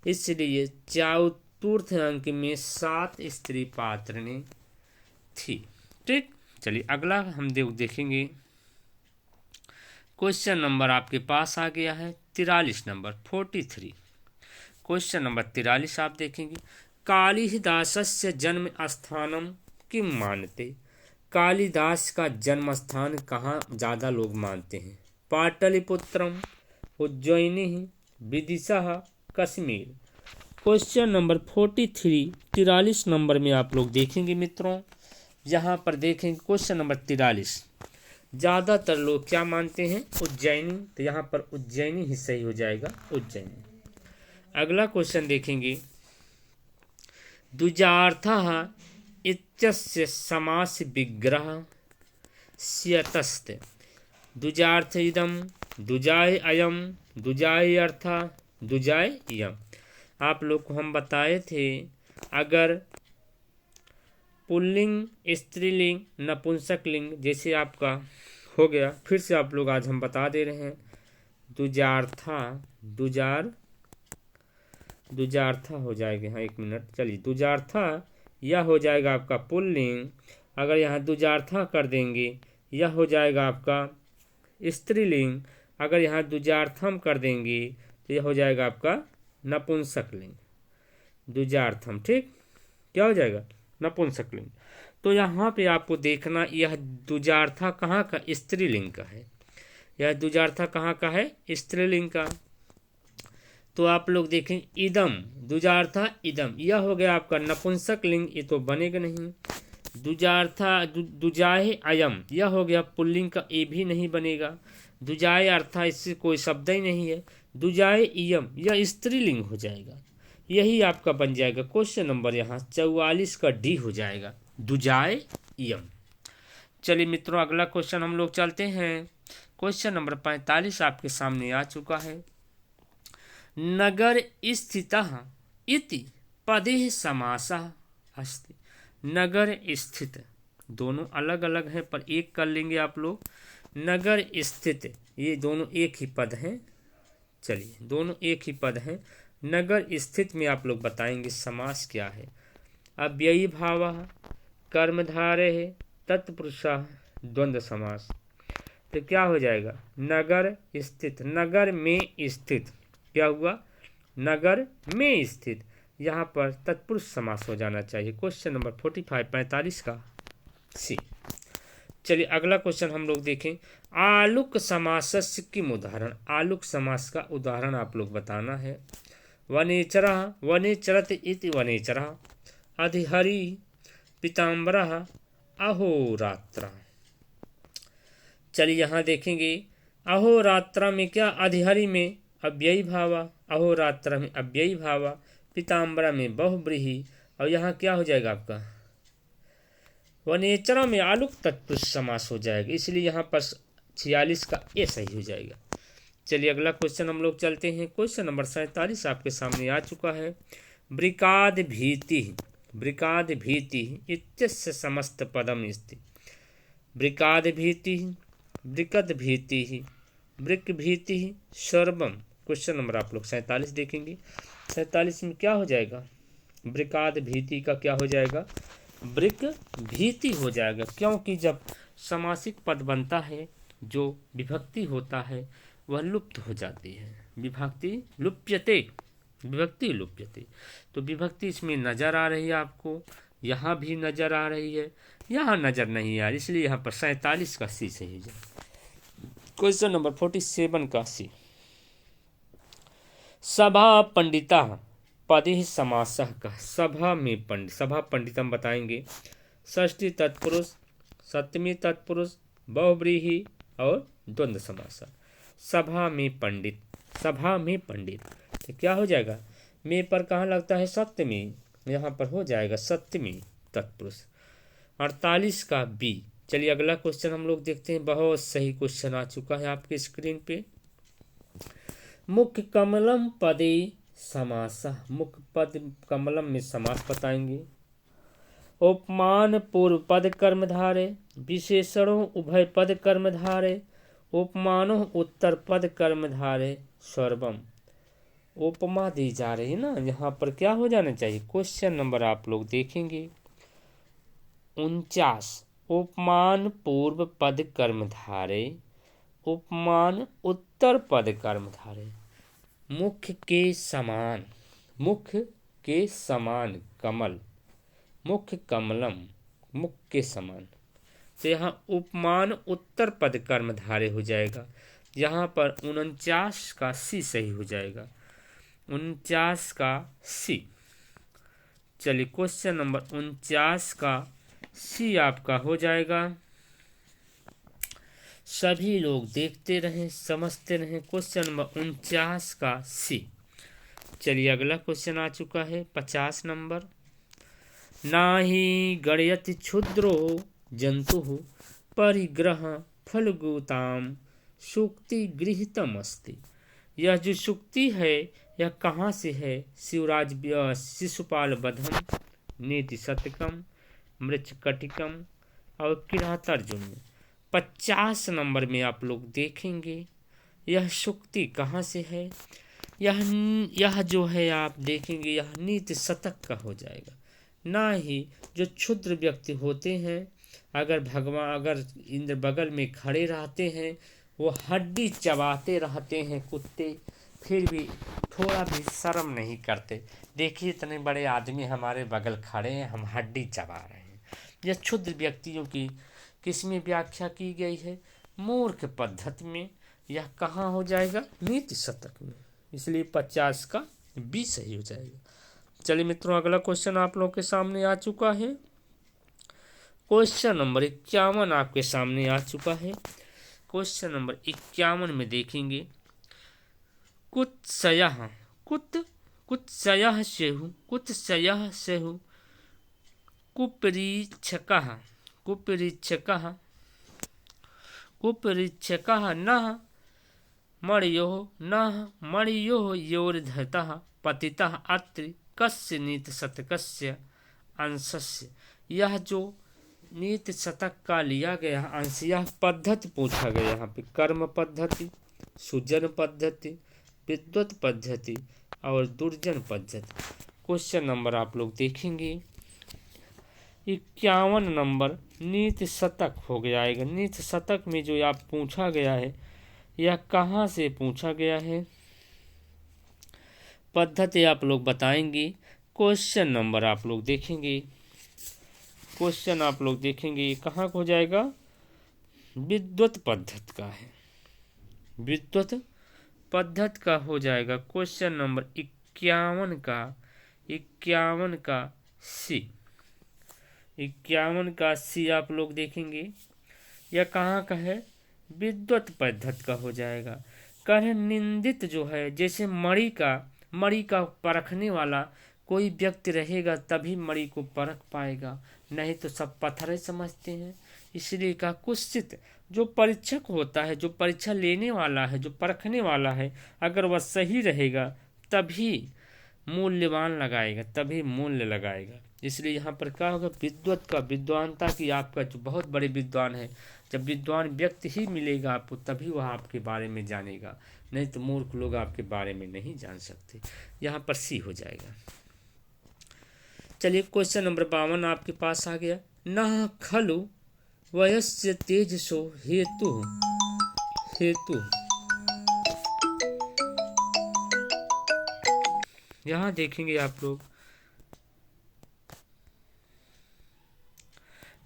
इसलिए चतुर्थ अंक में 7 स्त्री पात्रने थी। ठीक, चलिए अगला हम देखेंगे। क्वेश्चन नंबर आपके पास आ गया है 43 नंबर 43। क्वेश्चन नंबर 43 आप देखेंगे। कालिदासस्य जन्म स्थानम किम मानते? कालिदास का जन्म स्थान कहाँ ज़्यादा लोग मानते हैं? पाटलिपुत्रम, उज्जैनी, विदिशा, कश्मीर। क्वेश्चन नंबर 43 43 नंबर में आप लोग देखेंगे मित्रों। यहाँ पर देखेंगे क्वेश्चन नंबर 43। ज़्यादातर लोग क्या मानते हैं? उज्जैनी। तो यहाँ पर उज्जैनी ही सही हो जाएगा, उज्जैनी। अगला क्वेश्चन देखेंगे। द्विजार्थः इत्यस्य समास विग्रह स्यतस्ते। द्विजार्थ इदम, द्विजाय अयम, द्विजाय अर्थ, द्विजाय इयम। आप लोग को हम बताए थे अगर पुल्लिंग, स्त्रीलिंग, नपुंसकलिंग जैसे आपका हो गया, फिर से आप लोग आज हम बता दे रहे हैं। द्विजार्था, द्विजार्था हो जाएगा। हाँ 1 मिनट, चलिए। द्विजार्था यह हो जाएगा आपका पुल्लिंग। अगर यहाँ द्विजार्था कर देंगे यह हो जाएगा आपका स्त्रीलिंग। अगर यहाँ द्विजार्थम कर देंगे तो यह हो जाएगा आपका नपुंसकलिंग। द्विजार्थम, ठीक, क्या हो जाएगा? नपुंसकलिंग। तो यहाँ पे आपको देखना यह द्विजार्था कहाँ का? स्त्रीलिंग का है। यह द्विजार्था कहाँ का है? स्त्रीलिंग का। तो आप लोग देखें इदम, द्विजार्था इदम, यह हो गया आपका नपुंसकलिंग, ये तो बनेगा नहीं। द्विजार्था द्विजाय अयम, यह हो गया पुल्लिंग का, ये भी नहीं बनेगा। द्विजाय अर्था, इससे कोई शब्द ही नहीं है। द्विजाय इयम, यह स्त्रीलिंग हो जाएगा। यही आपका बन जाएगा क्वेश्चन नंबर यहाँ 44 का डी हो जाएगा, द्विजाय इयम। चलिए मित्रों अगला क्वेश्चन हम लोग चलते हैं। क्वेश्चन नंबर 45 आपके सामने आ चुका है। नगर स्थितः इति पदे समासः अस्ति। नगर स्थित, दोनों अलग अलग हैं पर एक कर लेंगे आप लोग। नगर स्थित, ये दोनों एक ही पद हैं। चलिए दोनों एक ही पद हैं। नगर स्थित में आप लोग बताएंगे समास क्या है। अव्ययी भावः, कर्मधारय, तत्पुरुषः, द्वंद्व समास। तो क्या हो जाएगा? नगर स्थित, नगर में स्थित, क्या हुआ? नगर में स्थित। यहाँ पर तत्पुरुष समास हो जाना चाहिए। क्वेश्चन नंबर 45 का सी। चलिए अगला क्वेश्चन हम लोग देखें। आलुक समासस्य किम उदाहरण? आलुक समास का उदाहरण आप लोग बताना है। वनेचरः, वनेचरत इति वनेचरः, अधिहरि, पीताम्बरः, अहोरात्र। चलिए यहाँ देखेंगे अहोरात्र में क्या? अधिहरि में अव्ययी भावा, अहोरात्र में अव्ययी भावा, पीताम्बरा में बहुब्रीहि, और यहाँ क्या हो जाएगा आपका? वनेचरा में आलुक तत्पुरुष समास हो जाएगा। इसलिए यहाँ पर 46 का ए सही हो जाएगा। चलिए अगला क्वेश्चन हम लोग चलते हैं। क्वेश्चन नंबर 47 आपके सामने आ चुका है। वृकाद भीति, वृकाद भीति इत्यस्य समस्त पदम स्थिति। वृकाद भीति, वृकद भीति, वृक भीति, सर्वम। क्वेश्चन नंबर आप लोग 47 देखेंगे। 47 में क्या हो जाएगा? वृकाद भीति का क्या हो जाएगा? वृक भीति हो जाएगा। क्योंकि जब समासिक पद बनता है जो विभक्ति होता है वह लुप्त हो जाती है। विभक्ति लुप्यते, विभक्ति लुप्यते। तो विभक्ति इसमें नजर आ रही है आपको, यहाँ भी नजर आ रही है, यहाँ नजर नहीं आ रही, इसलिए यहाँ पर 47 का सी सही है। क्वेश्चन नंबर 47 का सी। सभा पंडिता पदे समासः कः। सभा में पंडित, सभा पंडित हम बताएंगे षष्ठी तत्पुरुष, सप्तमी तत्पुरुष, बहुव्रीहि और द्वंद्व समास। सभा में पंडित, सभा में पंडित, तो क्या हो जाएगा, में पर कहाँ लगता है, सप्तमी, यहाँ पर हो जाएगा सप्तमी तत्पुरुष। 48 का बी। चलिए अगला क्वेश्चन हम लोग देखते हैं। बहुत सही क्वेश्चन आ चुका है आपके स्क्रीन पे। मुख्य कमलम पदे समासः। मुख्य पद कमलम में समास बताएंगे। उपमान पूर्व पद कर्मधारे, विशेषणों उभय पद कर्मधारे, उपमानों उत्तर पद कर्मधारे सर्वम। उपमा दी जा रही है ना, यहाँ पर क्या हो जाना चाहिए, क्वेश्चन नंबर आप लोग देखेंगे 49। उपमान पूर्व पद कर्मधारे, उपमान उत्तर पद कर्मधारे। मुख्य के समान, मुख्य के समान कमल, मुख्य कमलम, मुख्य के समान। तो यहाँ उपमान उत्तर पद कर्मधारे हो जाएगा। यहाँ पर 49 का सी सही हो जाएगा, 49 का सी। चलिए क्वेश्चन नंबर 49 का सी आपका हो जाएगा। सभी लोग देखते रहें, समझते रहें। क्वेश्चन नंबर 49 का सी। चलिए अगला क्वेश्चन आ चुका है 50 नंबर। नाहि गणयति क्षुद्रो जंतु परिग्रह फलगुताम सूक्ति गृहीतम अस्ति। यह जो सूक्ति है यह कहाँ से है, शिवराज शिशुपाल वधम, नीति शतकम, मृच्छकटिकम और किरातार्जुन। 50 नंबर में आप लोग देखेंगे यह सूक्ति कहाँ से है। यह जो है आप देखेंगे यह नीति शतक का हो जाएगा। ना ही जो क्षुद्र व्यक्ति होते हैं, अगर भगवान अगर इंद्र बगल में खड़े रहते हैं, वो हड्डी चबाते रहते हैं कुत्ते, फिर भी थोड़ा भी शर्म नहीं करते। देखिए इतने बड़े आदमी हमारे बगल खड़े हैं, हम हड्डी चबा रहे हैं। यह क्षुद्र व्यक्तियों की किस में व्याख्या की गई है, मूर्ख पद्धति में। यह कहाँ हो जाएगा, नीति शतक में, इसलिए 50 का बी सही हो जाएगा। चलिए मित्रों अगला क्वेश्चन आप लोग के सामने आ चुका है। क्वेश्चन नंबर 51 आपके सामने आ चुका है। क्वेश्चन नंबर 51 में देखेंगे कुत्सयः कुत्सयः सेहु कुत्सयः सेहु कुपरीक्षकः कुपरीक्षकः कुपरीक्षकः नः मणियोः योर्धतः पतितः अत्र कस्य नीति शतकस्य अंशस्य। यह जो नीति शतक का लिया गया अंश, यह पद्धति पूछा गया यहाँ पे, कर्म पद्धति, सुजन पद्धति, विद्वत पद्धति और दुर्जन पद्धति। क्वेश्चन नंबर आप लोग देखेंगे 51 नंबर नीति शतक हो गया। नीति शतक में जो आप पूछा गया है यह कहाँ से पूछा गया है, पद्धति आप लोग बताएंगे। क्वेश्चन नंबर आप लोग देखेंगे, क्वेश्चन आप लोग देखेंगे कहाँ हो जाएगा, विद्वत पद्धति का है, विद्वत पद्धति का हो जाएगा। क्वेश्चन नंबर 51 का सी, 51 का सी आप लोग देखेंगे यह कहाँ का है, विद्वत पद्धति का हो जाएगा। कह निंदित जो है, जैसे मणि का परखने वाला कोई व्यक्ति रहेगा तभी मणि को परख पाएगा, नहीं तो सब पत्थर समझते हैं। इसलिए कहा कुत्सित जो परीक्षक होता है, जो परीक्षा लेने वाला है, जो परखने वाला है, अगर वह सही रहेगा तभी मूल्यवान लगाएगा, तभी मूल्य लगाएगा। इसलिए यहाँ पर क्या होगा, विद्वत का, विद्वानता की, आपका जो बहुत बड़े विद्वान है, जब विद्वान व्यक्ति ही मिलेगा आपको तभी वह आपके बारे में जानेगा, नहीं तो मूर्ख लोग आपके बारे में नहीं जान सकते। यहाँ पर सी हो जाएगा। चलिए क्वेश्चन नंबर 52 आपके पास आ गया। न खलु वयस्य तेजसो हेतु यहाँ देखेंगे आप लोग,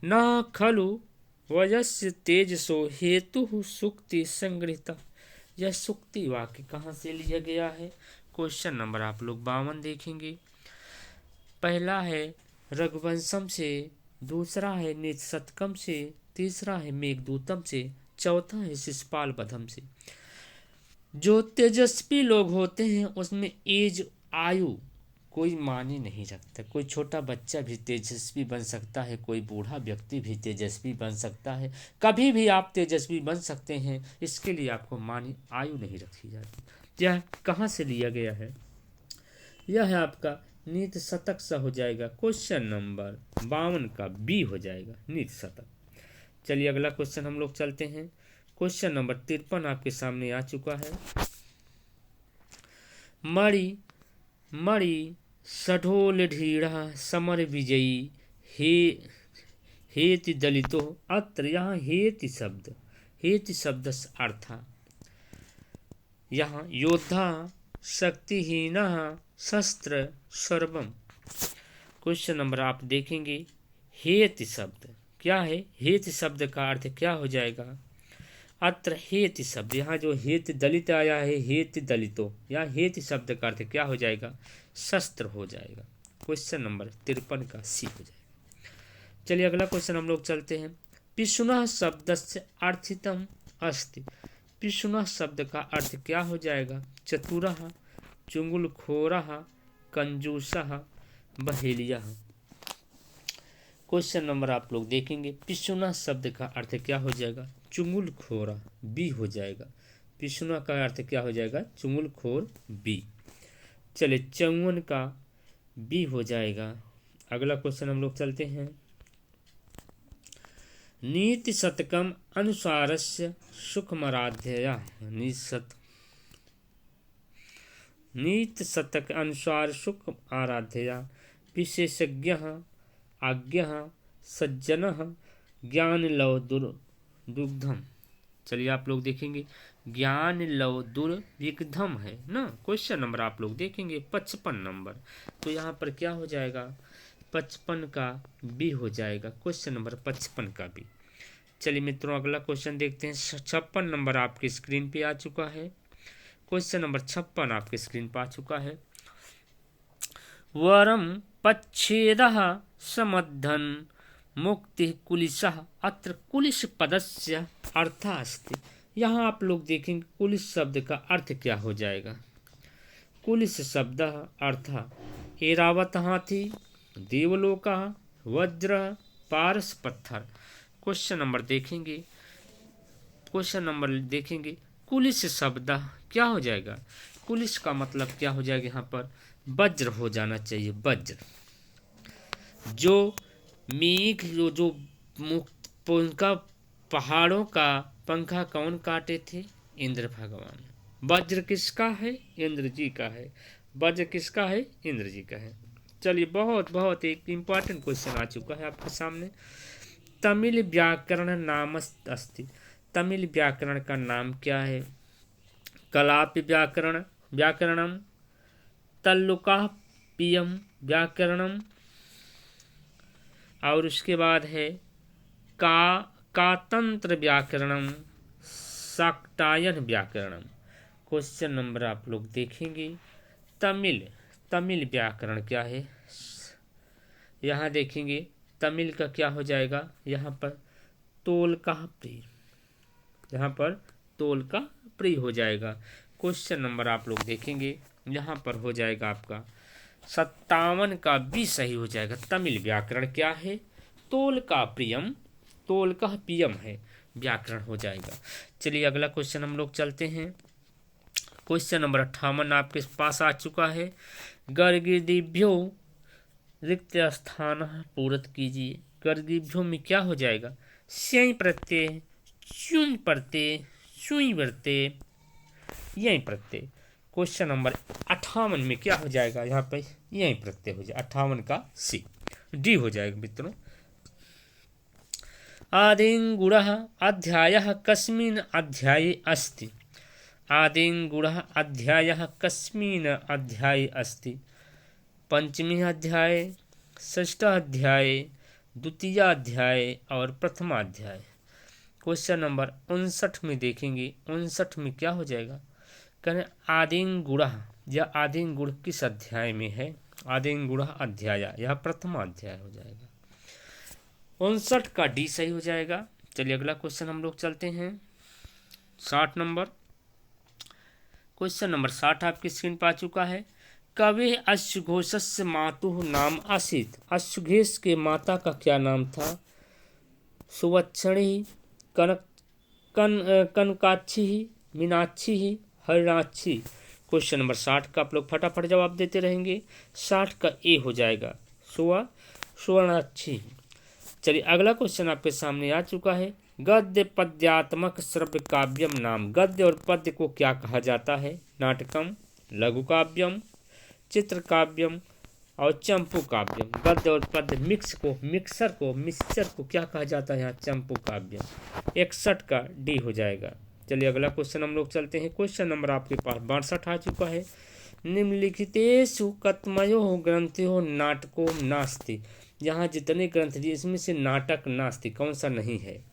न खलु वजस्य तेजसो हेतु सुक्ति संग्रहिता। यह सुक्ति वाक्य कहाँ से लिया गया है? क्वेश्चन नंबर आप लोग 52 देखेंगे। पहला है रघुवंशम से, दूसरा है नीतिशतकम से, तीसरा है मेघदूतम से, चौथा है शिशुपाल वधम से। जो तेजस्वी लोग होते हैं उसमें एज, आयु कोई माने नहीं रखता। कोई छोटा बच्चा भी तेजस्वी बन सकता है, कोई बूढ़ा व्यक्ति भी तेजस्वी बन सकता है, कभी भी आप तेजस्वी बन सकते हैं। इसके लिए आपको मानी आयु नहीं रखी जाती। यह कहाँ से लिया गया है? यह है आपका नीति शतक सा हो जाएगा। क्वेश्चन नंबर 52 का बी हो जाएगा, नीति शतक। चलिए अगला क्वेश्चन हम लोग चलते हैं। क्वेश्चन नंबर 53 आपके सामने आ चुका है। मणि मणि सढोल ढीढ़ा समर विजयी हे हेति दलितो। अत्र यहाँ हेति शब्द अर्थ यहाँ योद्धा शक्तिहीन शस्त्र सर्वम। क्वेश्चन नंबर आप देखेंगे, हेति शब्द क्या है? हेति शब्द का अर्थ क्या हो जाएगा? अत्र हेति शब्द, यहाँ जो हेति दलित आया है, हेति दलितो, यहाँ हेति शब्द का अर्थ क्या हो जाएगा? शस्त्र हो जाएगा। क्वेश्चन नंबर 53 का सी हो जाएगा। चलिए अगला क्वेश्चन हम लोग चलते हैं। पिशुनः शब्दस्य अर्थितम अस्ति। पिशुनः शब्द का अर्थ क्या हो जाएगा? चतुरः, चुंगलखोरः, कंजूसः, बहेलियः। क्वेश्चन नंबर आप लोग देखेंगे, पिशुना शब्द का अर्थ क्या हो जाएगा? चुंगलखोरा, बी हो जाएगा। पिशुना का अर्थ क्या हो जाएगा? चुंगलखोर, बी। चले 54 का बी हो जाएगा। अगला क्वेश्चन हम लोग चलते हैं। नीति शतकम अनुसारस्य सुखमराध्यया। नीति शतक अनुसार सुख आराध्यया विशेषज्ञ आज्ञ सज्जन ज्ञान लव दुर्दुग्धम। चलिए आप लोग देखेंगे, ज्ञान लव दुर्विग्धम है ना। क्वेश्चन नंबर आप लोग देखेंगे 55 नंबर, तो यहाँ पर क्या हो जाएगा? 55 का बी हो जाएगा। क्वेश्चन नंबर 55 का बी। चलिए मित्रों अगला क्वेश्चन देखते हैं। 56 नंबर आपकी स्क्रीन पे आ चुका है। क्वेश्चन नंबर 56 आपके स्क्रीन पर आ चुका है। वरम पच्छेदः समद्धन मुक्ति कुलिशः। अत्र कुलिश पदस्य अर्थः अस्ति। यहाँ आप लोग देखेंगे कुलिश शब्द का अर्थ क्या हो जाएगा? कुलिश शब्द अर्थ एरावत हाथी, देवलोका, वज्र, पारस पत्थर। क्वेश्चन नंबर देखेंगे कुलिश शब्द क्या हो जाएगा? कुलिश का मतलब क्या हो जाएगा? यहाँ पर वज्र हो जाना चाहिए, वज्र। जो मेघ जो मुक्त उनका पहाड़ों का पंखा कौन काटे थे? इंद्र भगवान। वज्र किसका है? इंद्र जी का है। वज्र किसका है? इंद्र जी का है। चलिए बहुत एक इम्पॉर्टेंट क्वेश्चन आ चुका है आपके सामने। तमिल व्याकरण नामस्त अस्ति। तमिल व्याकरण का नाम क्या है? कलापि व्याकरणम, तल्लुकाप्पियम व्याकरणम, और उसके बाद है कातंत्र व्याकरणम, शाक्टायन व्याकरणम। क्वेश्चन नंबर आप लोग देखेंगे, तमिल व्याकरण क्या है? यहाँ देखेंगे तमिल का क्या हो जाएगा? यहाँ पर तोलका प्रिय, यहाँ पर तोलका प्रिय हो जाएगा। क्वेश्चन नंबर आप लोग देखेंगे, यहाँ पर हो जाएगा आपका 57 का बी सही हो जाएगा। तमिल व्याकरण क्या है? तोलका पियम है, व्याकरण हो जाएगा। चलिए अगला क्वेश्चन हम लोग चलते हैं। क्वेश्चन नंबर 58 आपके पास आ चुका है। गर्गिदिभ्यो रिक्त स्थान पूरत कीजिए। गर्गिभ्यो में क्या हो जाएगा? स्यई प्रत्यय, चुन प्रत्यय, सुई प्रत्यय, यही प्रत्यय। क्वेश्चन नंबर 58 में क्या हो जाएगा? यहाँ पे यही प्रत्यय हो जाएगा। 58 का सी, डी हो जाएगा मित्रों। आदिंगुणः अध्यायः कस्मिन् अध्याये अस्ति। आदिङ्गुणः अध्यायः कस्मिन् अध्याये अस्ति? पंचमी अध्याय, षष्ठा अध्याय, द्वितीय अध्याय और प्रथमा अध्याय। क्वेश्चन नंबर 59 में देखेंगे। 59 में क्या हो जाएगा? कहें आदिङ्गुणः, यह आदिङ्गुण किस अध्याय में है? आदिङ्गुणः अध्याय, यह प्रथमा अध्याय हो जाएगा। 59 का डी सही हो जाएगा। चलिए अगला क्वेश्चन हम लोग चलते हैं। 60 नंबर। क्वेश्चन नंबर 60 आपकी स्क्रीन पर आ चुका है। कवि अश्वघोषस्य मातुः नाम आसीत्। अश्वघोष के माता का क्या नाम था? सुवत्सणी, कनकाक्षी, मीनाक्षी, हरिणाक्षी। क्वेश्चन नंबर 60 का आप लोग फटाफट जवाब देते रहेंगे। 60 का ए हो जाएगा, सुवर्णाक्षी। चलिए अगला क्वेश्चन आपके सामने आ चुका है। गद्य पद्यात्मक श्रव्य काव्यम नाम। गद्य और पद्य को क्या कहा जाता है? नाटकम, लघु काव्यम, चित्र काव्यम और चंपू काव्यम। गद्य और पद्य मिक्सचर को क्या कहा जाता है? यहाँ चंपू काव्यम। 61 का डी हो जाएगा। चलिए अगला क्वेश्चन हम लोग चलते हैं। क्वेश्चन नंबर आपके पास 62 आ चुका है। निम्नलिखितेषु कतमयो ग्रंथयो नाटको नास्ति। यहाँ जितने ग्रंथ दिए इसमें से नाटक नास्ति कौन सा नहीं है?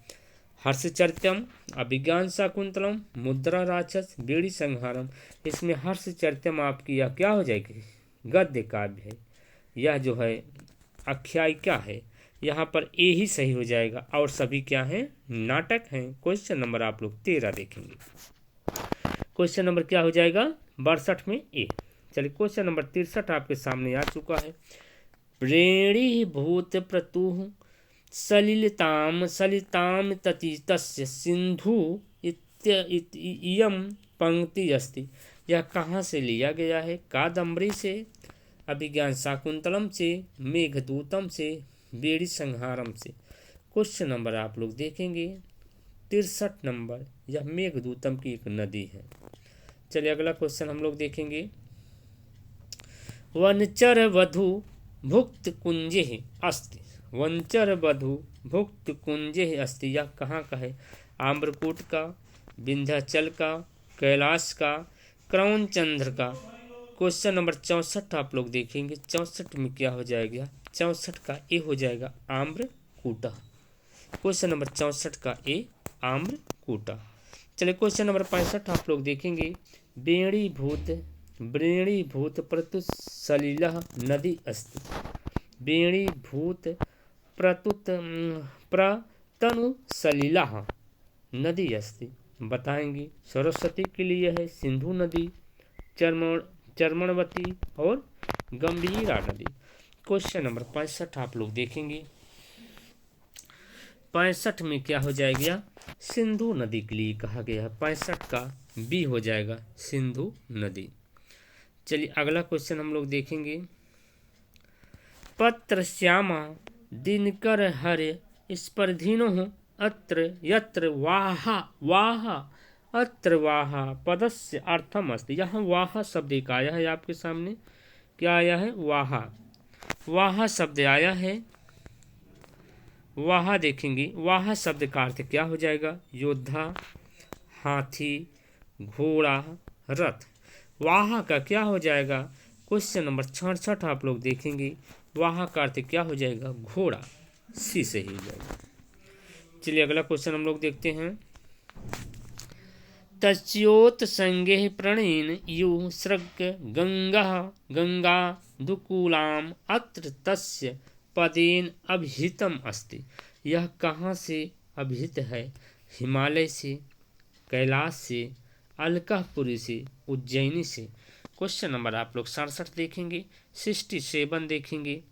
हर्षचरितम, अभिज्ञान शाकुंतलम, मुद्रा राक्षस, बेड़ी संहारम। इसमें हर्षचरितम आपकी यह क्या हो जाएगी? गद्य काव्य है। यह जो है आख्यायिका है। यहाँ पर ए ही सही हो जाएगा और सभी क्या हैं? नाटक हैं। क्वेश्चन नंबर आप लोग 13 देखेंगे। क्वेश्चन नंबर क्या हो जाएगा? 62 में ए। चलिए क्वेश्चन नंबर 63 आपके सामने आ चुका है। प्रेणी भूत प्रतुः सलिताम ततीतस्य सिंधु इयं पंक्ति अस्ति। यह कहाँ से लिया गया है? कादम्बरी से, अभिज्ञान शाकुंतलम से, मेघदूतम से, बेड़ी संहारम से। क्वेश्चन नंबर आप लोग देखेंगे 63 नंबर। यह मेघदूतम की एक नदी है। चलिए अगला क्वेश्चन हम लोग देखेंगे। वनचर वधु भुक्त कुंजे अस्ति। वनचर वधु भुक्त कुंजे अस्ति, यह कहाँ का है? आम्रकूट का, विंध्याचल का, कैलाश का, क्रौंचंद्र का। क्वेश्चन नंबर 64 आप लोग देखेंगे। 64 में क्या हो जाएगा? 64 का ए हो जाएगा, आम्रकूटा। क्वेश्चन नंबर 64 का ए आम्रकूटा। चलिए क्वेश्चन नंबर 65 आप लोग देखेंगे। बेणी भूत प्रतुत सलिलः नदी अस्ति। बेणी भूत प्रतनु सलिलः नदी अस्ति। बताएंगे। सरस्वती के लिए है सिंधु नदी, चर्मणवती और गंभीरा नदी। क्वेश्चन नंबर 65 आप लोग देखेंगे। 65 में क्या हो जाएगा? सिंधु नदी के लिए कहा गया है। 65 का बी हो जाएगा, सिंधु नदी। चलिए अगला क्वेश्चन हम लोग देखेंगे। पत्र श्यामा दिनकर हरे स्पर्धिनो अत्र यत्र वाहा अत्र वाहा पदस्य अर्थम अस्ति। यहाँ वाहा शब्द एक आया है आपके सामने। क्या आया है? वाहा शब्द आया है। वाहा देखेंगे। वाहा शब्द का अर्थ क्या हो जाएगा? योद्धा, हाथी, घोड़ा, रथ। वाहा का क्या हो जाएगा? क्वेश्चन नंबर 66 आप लोग देखेंगे। वाहा का अर्थ क्या हो जाएगा? घोड़ा। सी सही हो जाएगा। चलिए अगला क्वेश्चन हम लोग देखते हैं। तस्योत संगे प्रणीन यु सृग गंगा दुकूलाम अत्र तस्य पदेन अभिहितम अस्ति। यह कहाँ से अभिहित है? हिमालय से, कैलाश से, अलकापुरी से, उज्जैनी से। क्वेश्चन नंबर आप लोग 67 देखेंगे। 67 देखेंगे।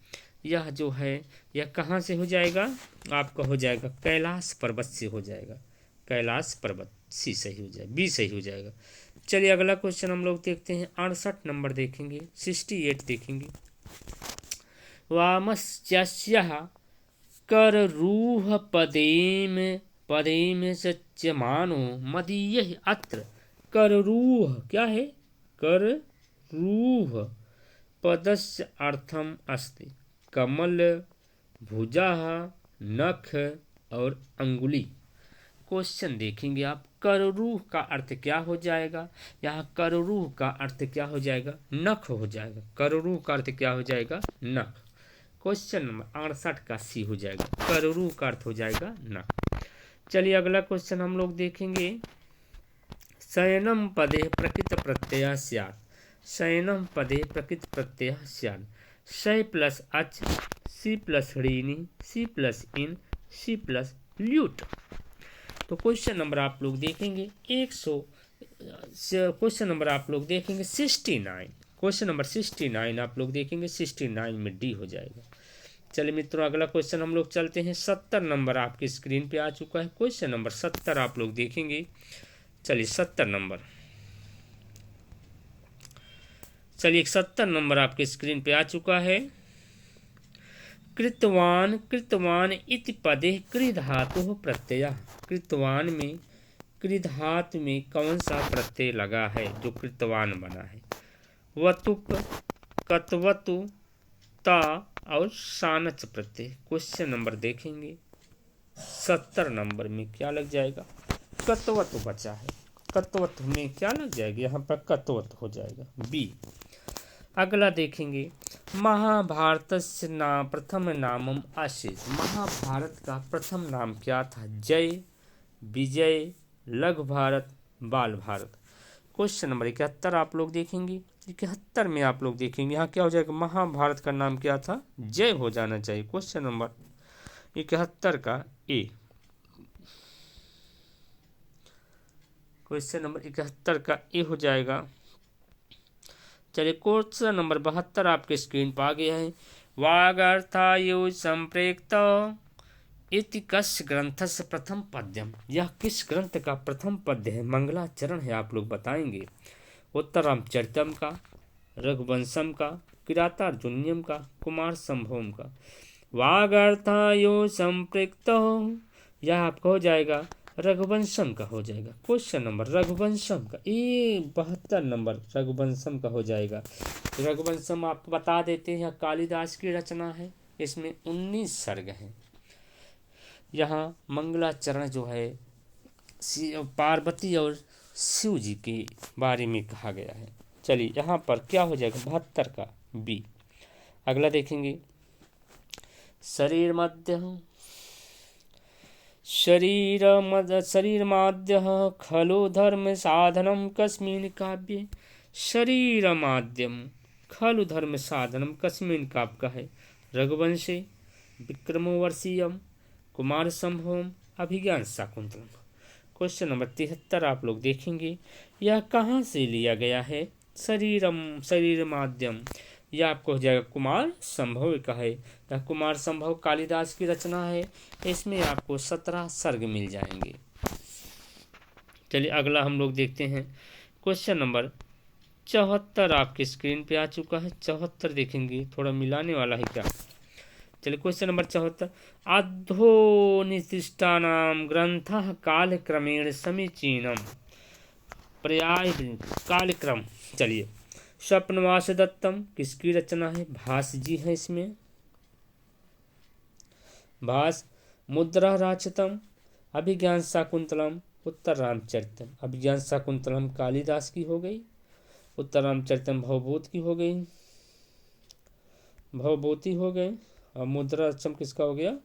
यह जो है यह कहाँ से हो जाएगा? आपका हो जाएगा कैलाश पर्वत से हो जाएगा। कैलाश पर्वत। सी सही हो जाएगा, बी सही हो जाएगा। चलिए अगला क्वेश्चन हम लोग देखते हैं। 68 नंबर देखेंगे। 68 देखेंगे। वामस्यस्यः कररूह पदेम सच्यमानो मदीयः अत्र। कररूह क्या है? कररूह पदस्य अर्थम अस्ति कमल, भुजा, नख और अंगुली। क्वेश्चन देखेंगे आप, करोरूह का अर्थ क्या हो जाएगा। यहाँ करोरूह का अर्थ क्या हो जाएगा, नख हो जाएगा। करोरूह का अर्थ क्या हो जाएगा, नख। क्वेश्चन नंबर 68 का सी हो जाएगा, करोरूह का अर्थ हो जाएगा नख। चलिए अगला क्वेश्चन हम लोग देखेंगे, शयनम पदे प्रकृत प्रत्यय स्यात्। शयनम पदे प्रकृत प्रत्यय स्यात्। शय प्लस अच, सी प्लस ऋणी, सी प्लस इन, सी प्लस ल्यूट। तो क्वेश्चन नंबर आप लोग देखेंगे 100, क्वेश्चन नंबर आप लोग देखेंगे 69। क्वेश्चन नंबर 69 आप लोग देखेंगे, 69 में डी हो जाएगा। चलिए मित्रों अगला क्वेश्चन हम लोग चलते हैं। 70 नंबर आपकी स्क्रीन पे आ चुका है। क्वेश्चन नंबर 70 आप लोग देखेंगे। चलिए 70 नंबर, चलिए 70 नंबर आपके स्क्रीन पे आ चुका है। कृतवान, कृतवान इति पदे कृधातु प्रत्यय। कृतवान में कृधातु में कौन सा प्रत्यय लगा है जो कृतवान बना है। वतुप, कतवतु, ता और सानच प्रत्यय। क्वेश्चन नंबर देखेंगे 70 नंबर में क्या लग जाएगा, कतवतु बचा है। कतवतु में क्या लग जाएगा, यहाँ पर कतवतु हो जाएगा बी। अगला देखेंगे, महाभारत प्रथम नामम आशीष। महाभारत का प्रथम नाम क्या था, जय, विजय, लघु भारत, बाल भारत। क्वेश्चन नंबर 71 आप लोग देखेंगे। 71 में आप लोग देखेंगे यहाँ क्या हो जाएगा, महाभारत का नाम क्या था, जय हो जाना चाहिए। क्वेश्चन नंबर 71 का ए। क्वेश्चन नंबर 71 का ए हो जाएगा। चलिए क्वेश्चन नंबर 72 आपके स्क्रीन पर आ गया है। वागर्थायु संप्रेक्त इति कस्य ग्रंथस्य प्रथम पद्यम। यह किस ग्रंथ का प्रथम पद्य है, मंगलाचरण है, आप लोग बताएंगे। उत्तरामचरितम का, रघुवंशम का, किरातार्जुनीयम का, कुमार संभवम का। वागर्थायु संप्रेक्त, यह आपका हो जाएगा रघुवंशम का हो जाएगा। क्वेश्चन नंबर रघुवंशम का, 72 नंबर रघुवंशम का हो जाएगा। रघुवंशम आप बता देते हैं कालिदास की रचना है, इसमें 19 सर्ग हैं। यहाँ मंगलाचरण जो है पार्वती और शिव जी के बारे में कहा गया है। चलिए यहाँ पर क्या हो जाएगा, 72 का बी। अगला देखेंगे, शरीर मध्य, शरीर माद्य खलु धर्म साधनम कस्मिन् काव्ये। शरीर माध्यम खलु धर्म साधनम कस्मिन् काव्य का है, रघुवंशे, विक्रमोर्वशीयम, कुमार संभवम, अभिज्ञान शाकुंतलम। क्वेश्चन नंबर 73 आप लोग देखेंगे, यह कहाँ से लिया गया है, शरीर माध्यम, यह आपको हो जाएगा कुमार संभव का है। यह कुमार संभव कालिदास की रचना है, इसमें आपको 17 सर्ग मिल जाएंगे। चलिए अगला हम लोग देखते हैं। क्वेश्चन नंबर 74 आपकी स्क्रीन पे आ चुका है। 74 देखेंगे, थोड़ा मिलाने वाला है क्या। चलिए क्वेश्चन नंबर 74, अधोनिशिष्टानां ग्रंथः कालक्रमेण समीचीनम। पर्याय कालक्रम, चलिए स्वप्नवास दत्तम किसकी रचना है, भास जी है इसमें, भास। मुद्रा राक्षतम, अभिज्ञान शाकुंतलम, उत्तर रामचरितम। अभिज्ञान शाकुंतलम कालिदास की हो गई, उत्तर रामचरितम भवभूत की हो गई, भवभूति हो गए, और मुद्रा राक्षतम किसका हो गया,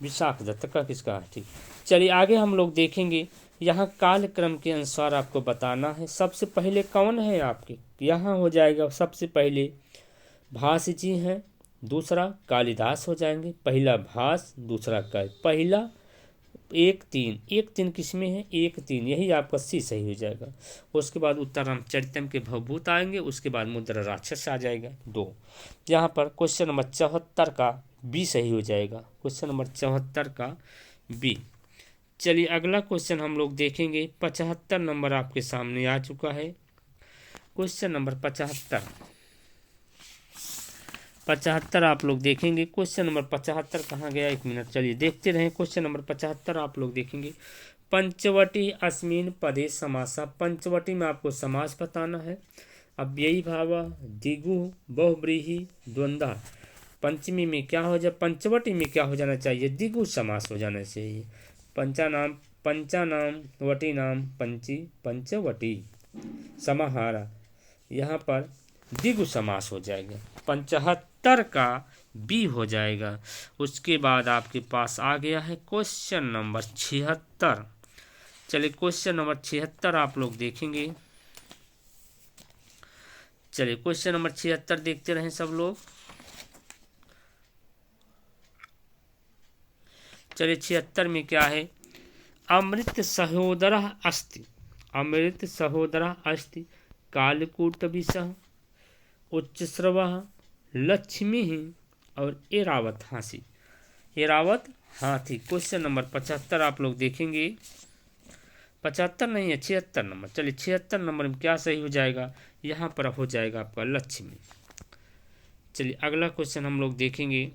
विशाख दत्त का किसका है। ठीक, चलिए आगे हम लोग देखेंगे। यहाँ कालक्रम के अनुसार आपको बताना है। सबसे पहले कौन है आपके, यहाँ हो जाएगा सबसे पहले भास जी हैं, दूसरा कालिदास हो जाएंगे। पहला भास, दूसरा काल। पहला 1-3 किसमें है, 1-3, यही आपका सी सही हो जाएगा। उसके बाद उत्तर रामचरितम के भवभूत आएंगे, उसके बाद मुद्रा राक्षस आ जाएगा 2। यहाँ पर क्वेश्चन नंबर 74 का बी सही हो जाएगा। क्वेश्चन नंबर 74 का बी। चलिए अगला क्वेश्चन हम लोग देखेंगे। 75 नंबर आपके सामने आ चुका है। क्वेश्चन नंबर 75 आप लोग देखेंगे। क्वेश्चन नंबर 75 कहाँ गया, 1 मिनट, चलिए देखते रहें। क्वेश्चन नंबर 75 आप लोग देखेंगे। पंचवटी अस्मिन पदे समासा। पंचवटी में आपको समास बताना है। अव्ययी भाव, दिगु, बहुव्रीहि, द्वंद्व। पंचमी में क्या हो जाए, पंचवटी में क्या हो जाना चाहिए, दिगु समास हो जाना चाहिए। पंचानाम पंचानाम वटीनाम पंची पंचवटी। समाहारा, यहाँ पर द्विगु समास हो जाएगा। 75 का बी हो जाएगा। उसके बाद आपके पास आ गया है क्वेश्चन नंबर 76। चलिए क्वेश्चन नंबर 76 आप लोग देखेंगे। चलिए क्वेश्चन नंबर 76 देखते रहें सब लोग। चलिए 76 में क्या है? अमृत सहोदरः अस्ति, अमृत सहोदरः अस्ति कालकूट विषः उच्चश्रवः लक्ष्मी और एरावत हाथी, एरावत हाथी। क्वेश्चन नंबर 75 आप लोग देखेंगे। 75 नहीं है, 76 नंबर। चलिए 76 नंबर में क्या सही हो जाएगा? यहाँ पर हो जाएगा आपका लक्ष्मी। चलिए अगला क्वेश्चन हम लोग देखेंगे।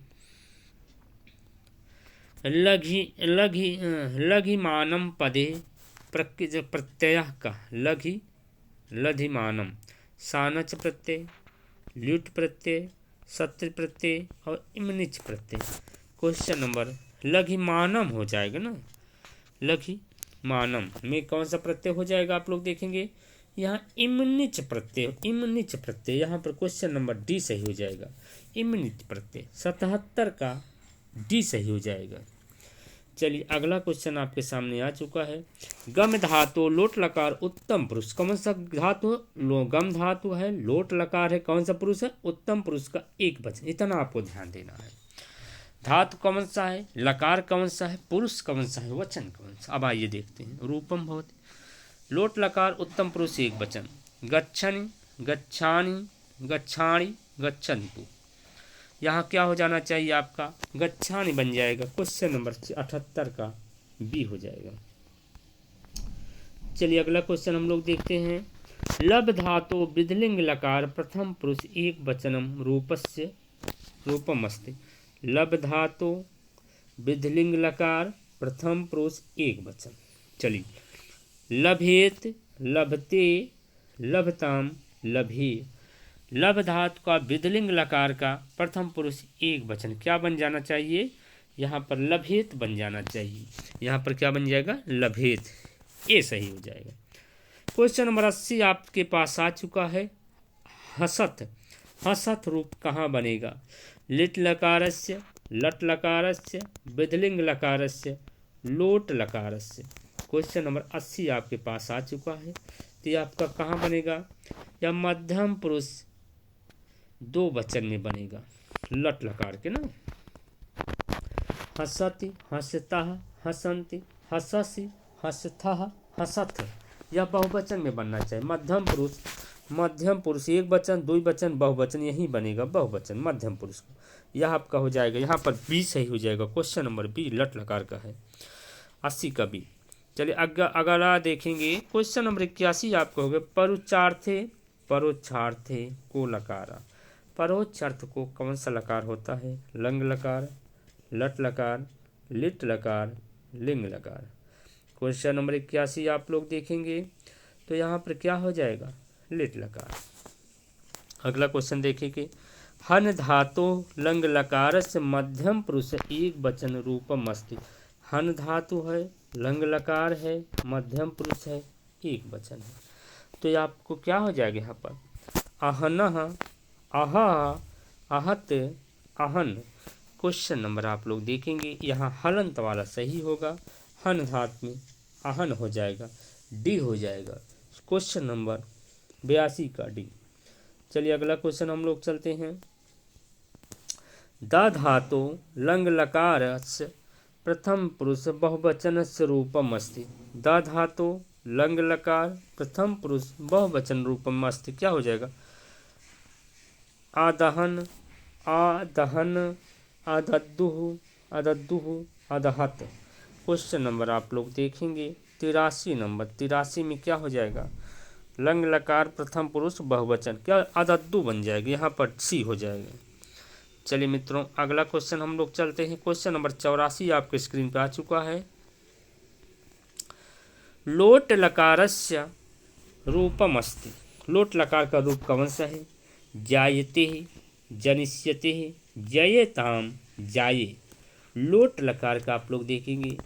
लघिमानम पदे प्रत्यय का लघिमानम सानच प्रत्यय, ल्युट प्रत्यय, सत्र प्रत्यय और इमनिच प्रत्यय। क्वेश्चन नंबर लघिमानम हो जाएगा ना। लघिमानम में कौन सा प्रत्यय हो जाएगा आप लोग देखेंगे। यहाँ इमनिच प्रत्यय, इमनिच प्रत्यय। यहाँ पर क्वेश्चन नंबर डी सही हो जाएगा, इमनिच प्रत्यय। 77 का डी सही हो जाएगा। चलिए अगला क्वेश्चन आपके सामने आ चुका है। गम धातु लोट लकार उत्तम पुरुष, कौन सा धातु? गम धातु है, लोट लकार है, कौन सा पुरुष है? उत्तम पुरुष का एक वचन। इतना आपको ध्यान देना है। धातु कौन सा है, लकार कौन सा है, पुरुष कौन सा है, वचन कौन सा? अब आइए देखते हैं। रूपम भवति, लोट लकार उत्तम पुरुष एक वचन। गच्छनि, गच्छानि, गच्छाणि, गच्छन्तु। यहाँ क्या हो जाना चाहिए आपका? गच्छानि बन जाएगा। क्वेश्चन नंबर 78 का बी हो जाएगा। चलिए अगला क्वेश्चन हम लोग देखते हैं। लब धातु विधिलिंग लकार प्रथम पुरुष एक वचनम रूपस्य रूपम अस्ति। लब धातु विधिलिंग लकार प्रथम पुरुष एक वचन। चलिए लभेत, लभते, लभताम, लभे। लब धातु का विधिलिंग लकार का प्रथम पुरुष एक वचन क्या बन जाना चाहिए? यहाँ पर लभेत बन जाना चाहिए। यहाँ पर क्या बन जाएगा? लभेत। ए सही हो जाएगा। क्वेश्चन नंबर 80 आपके पास आ चुका है। हसत, हसत रूप कहाँ बनेगा? लिट लकारस्य, लट लकारस्य, विधिलिंग लकारस्य, लोट लकारस्य। क्वेश्चन नंबर 80 आपके पास आ चुका है। तो ये आपका कहाँ बनेगा? या मध्यम पुरुष दो वचन में बनेगा, लट लकार के ना। हसति, हसतः, हसन्ति, हससि, हसथः, हसथ। यह बहुवचन में बनना चाहिए। मध्यम पुरुष एक वचन, दो वचन, बहुवचन यही बनेगा बहुवचन मध्यम पुरुष का। यह आपका हो जाएगा। यहाँ पर बी सही हो जाएगा। क्वेश्चन नंबर बी लट लकार का है। 80 का बी। चलिए अगला देखेंगे। क्वेश्चन नंबर 81 आपका हो गया। परोच्चार्थे, परोक्षार्थे को लकारा। परोक्ष अर्थ को कौन सा लकार होता है? लंग लकार, लट लकार, लिट लकार, लिंग लकार। क्वेश्चन नंबर 81 आप लोग देखेंगे तो यहाँ पर क्या हो जाएगा? लिट लकार। अगला क्वेश्चन देखेंगे। हन धातु लंग लकार से मध्यम पुरुष एक वचन रूपम अस्ति। हन धातु है, लंग लकार है, मध्यम पुरुष है, एक वचन है। तो ये आपको क्या हो जाएगा? यहाँ पर अहनः, अहा, आहत, अहन। क्वेश्चन नंबर आप लोग देखेंगे। यहाँ हलंत वाला सही होगा। हन धातु में अहन हो जाएगा, डी हो जाएगा। क्वेश्चन नंबर 82 का डी। चलिए अगला क्वेश्चन हम लोग चलते हैं। द धातु लंग लकार प्रथम पुरुष बहुवचन रूपम अस्ति। द धातु लंग लकार प्रथम पुरुष बहुवचन रूपम अस्ति। क्या हो जाएगा? आदहन, आदहन, आदद्दुः, अदद्दुः, अदहत। क्वेश्चन नंबर आप लोग देखेंगे 83 नंबर। 83 में क्या हो जाएगा? लंग लकार प्रथम पुरुष बहुवचन, क्या अदद्दु बन जाएगा। यहाँ पर सी हो जाएगा। चलिए मित्रों अगला क्वेश्चन हम लोग चलते हैं। क्वेश्चन नंबर 84 आपके स्क्रीन पर आ चुका है। लोट लकारस्य रूपम अस्ति। लोट लकार का रूप कौन सा है? जायते, जनिष्यते, जयताम, जाये। लोट लकार का आप लोग देखेंगे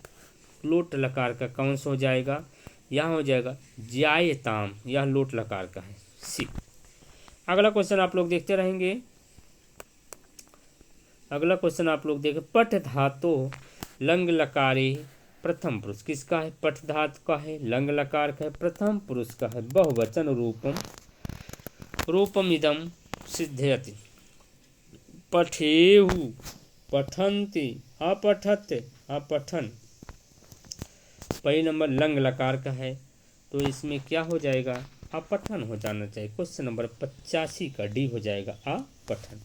लोट लकार का कौन सा हो जाएगा? यहाँ हो जाएगा ज्यायताम, यह लोट लकार का है, सी। अगला क्वेश्चन आप लोग देखते रहेंगे। अगला क्वेश्चन आप लोग देखें, पठ धातु लंग लकारे प्रथम पुरुष किसका है? पठ धातु का है, लंग लकार का है, प्रथम पुरुष का है, बहुवचन रूपम रूपम इदम सिद्ध्यति। पठेहु पठन्ति अपठत अपठन, पहले नंबर लंग लकार का है तो इसमें क्या हो जाएगा? अपठन हो जाना चाहिए। क्वेश्चन नंबर 85 का डी हो जाएगा अपठन।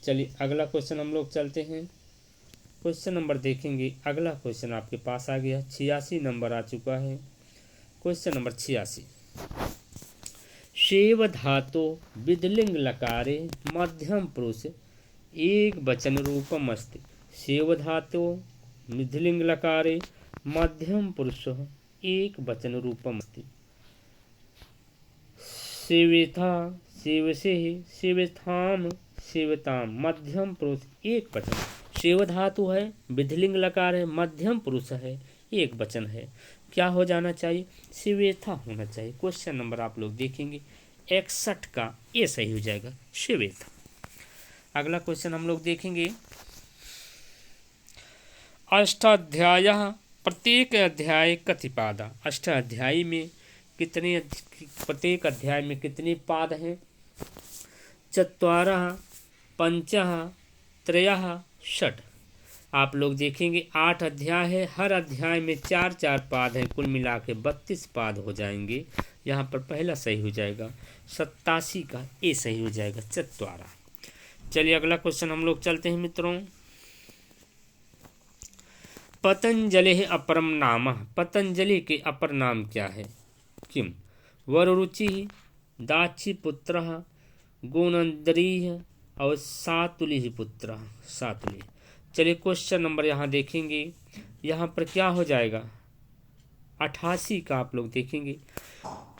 चलिए अगला क्वेश्चन हम लोग चलते हैं। क्वेश्चन नंबर देखेंगे, अगला क्वेश्चन आपके पास आ गया 86 नंबर आ चुका है। क्वेश्चन नंबर 86, शेव धातु विधलिंग लकारे मध्यम पुरुष एक वचन रूपम अस्ति। शेव धातु विधलिंग लकारे मध्यम पुरुष एक वचन रूपम अस्ति। सेवेथा सेवसे सेवेथाम सेवताम, मध्यम पुरुष एक वचन। शेव धातु है, विधलिंग लकार है, मध्यम पुरुष है, एक वचन है, क्या हो जाना चाहिए? शिवेथा होना चाहिए। क्वेश्चन नंबर आप लोग देखेंगे 61 का ये सही हो जाएगा, शिवेथा। अगला क्वेश्चन हम लोग देखेंगे, अष्टाध्याय प्रत्येक अध्याय कतिपादा। अष्टाध्यायी में कितने, प्रत्येक अध्याय में कितने पाद हैं? चत्वारः पंचः त्रयः षट्। आप लोग देखेंगे 8 अध्याय है, हर अध्याय में 4-4 पाद हैं, कुल मिला के 32 पाद हो जाएंगे। यहाँ पर पहला सही हो जाएगा, 87 का ए सही हो जाएगा, चत्वारः। चलिए अगला क्वेश्चन हम लोग चलते हैं मित्रों। पतंजलि अपरम नाम, पतंजलि के अपर नाम क्या है? किम वरुचि दाक्षीपुत्र गोनंदरी और सातुली पुत्र सातुली। चलिए क्वेश्चन नंबर यहाँ देखेंगे, यहाँ पर क्या हो जाएगा? 88 का आप लोग देखेंगे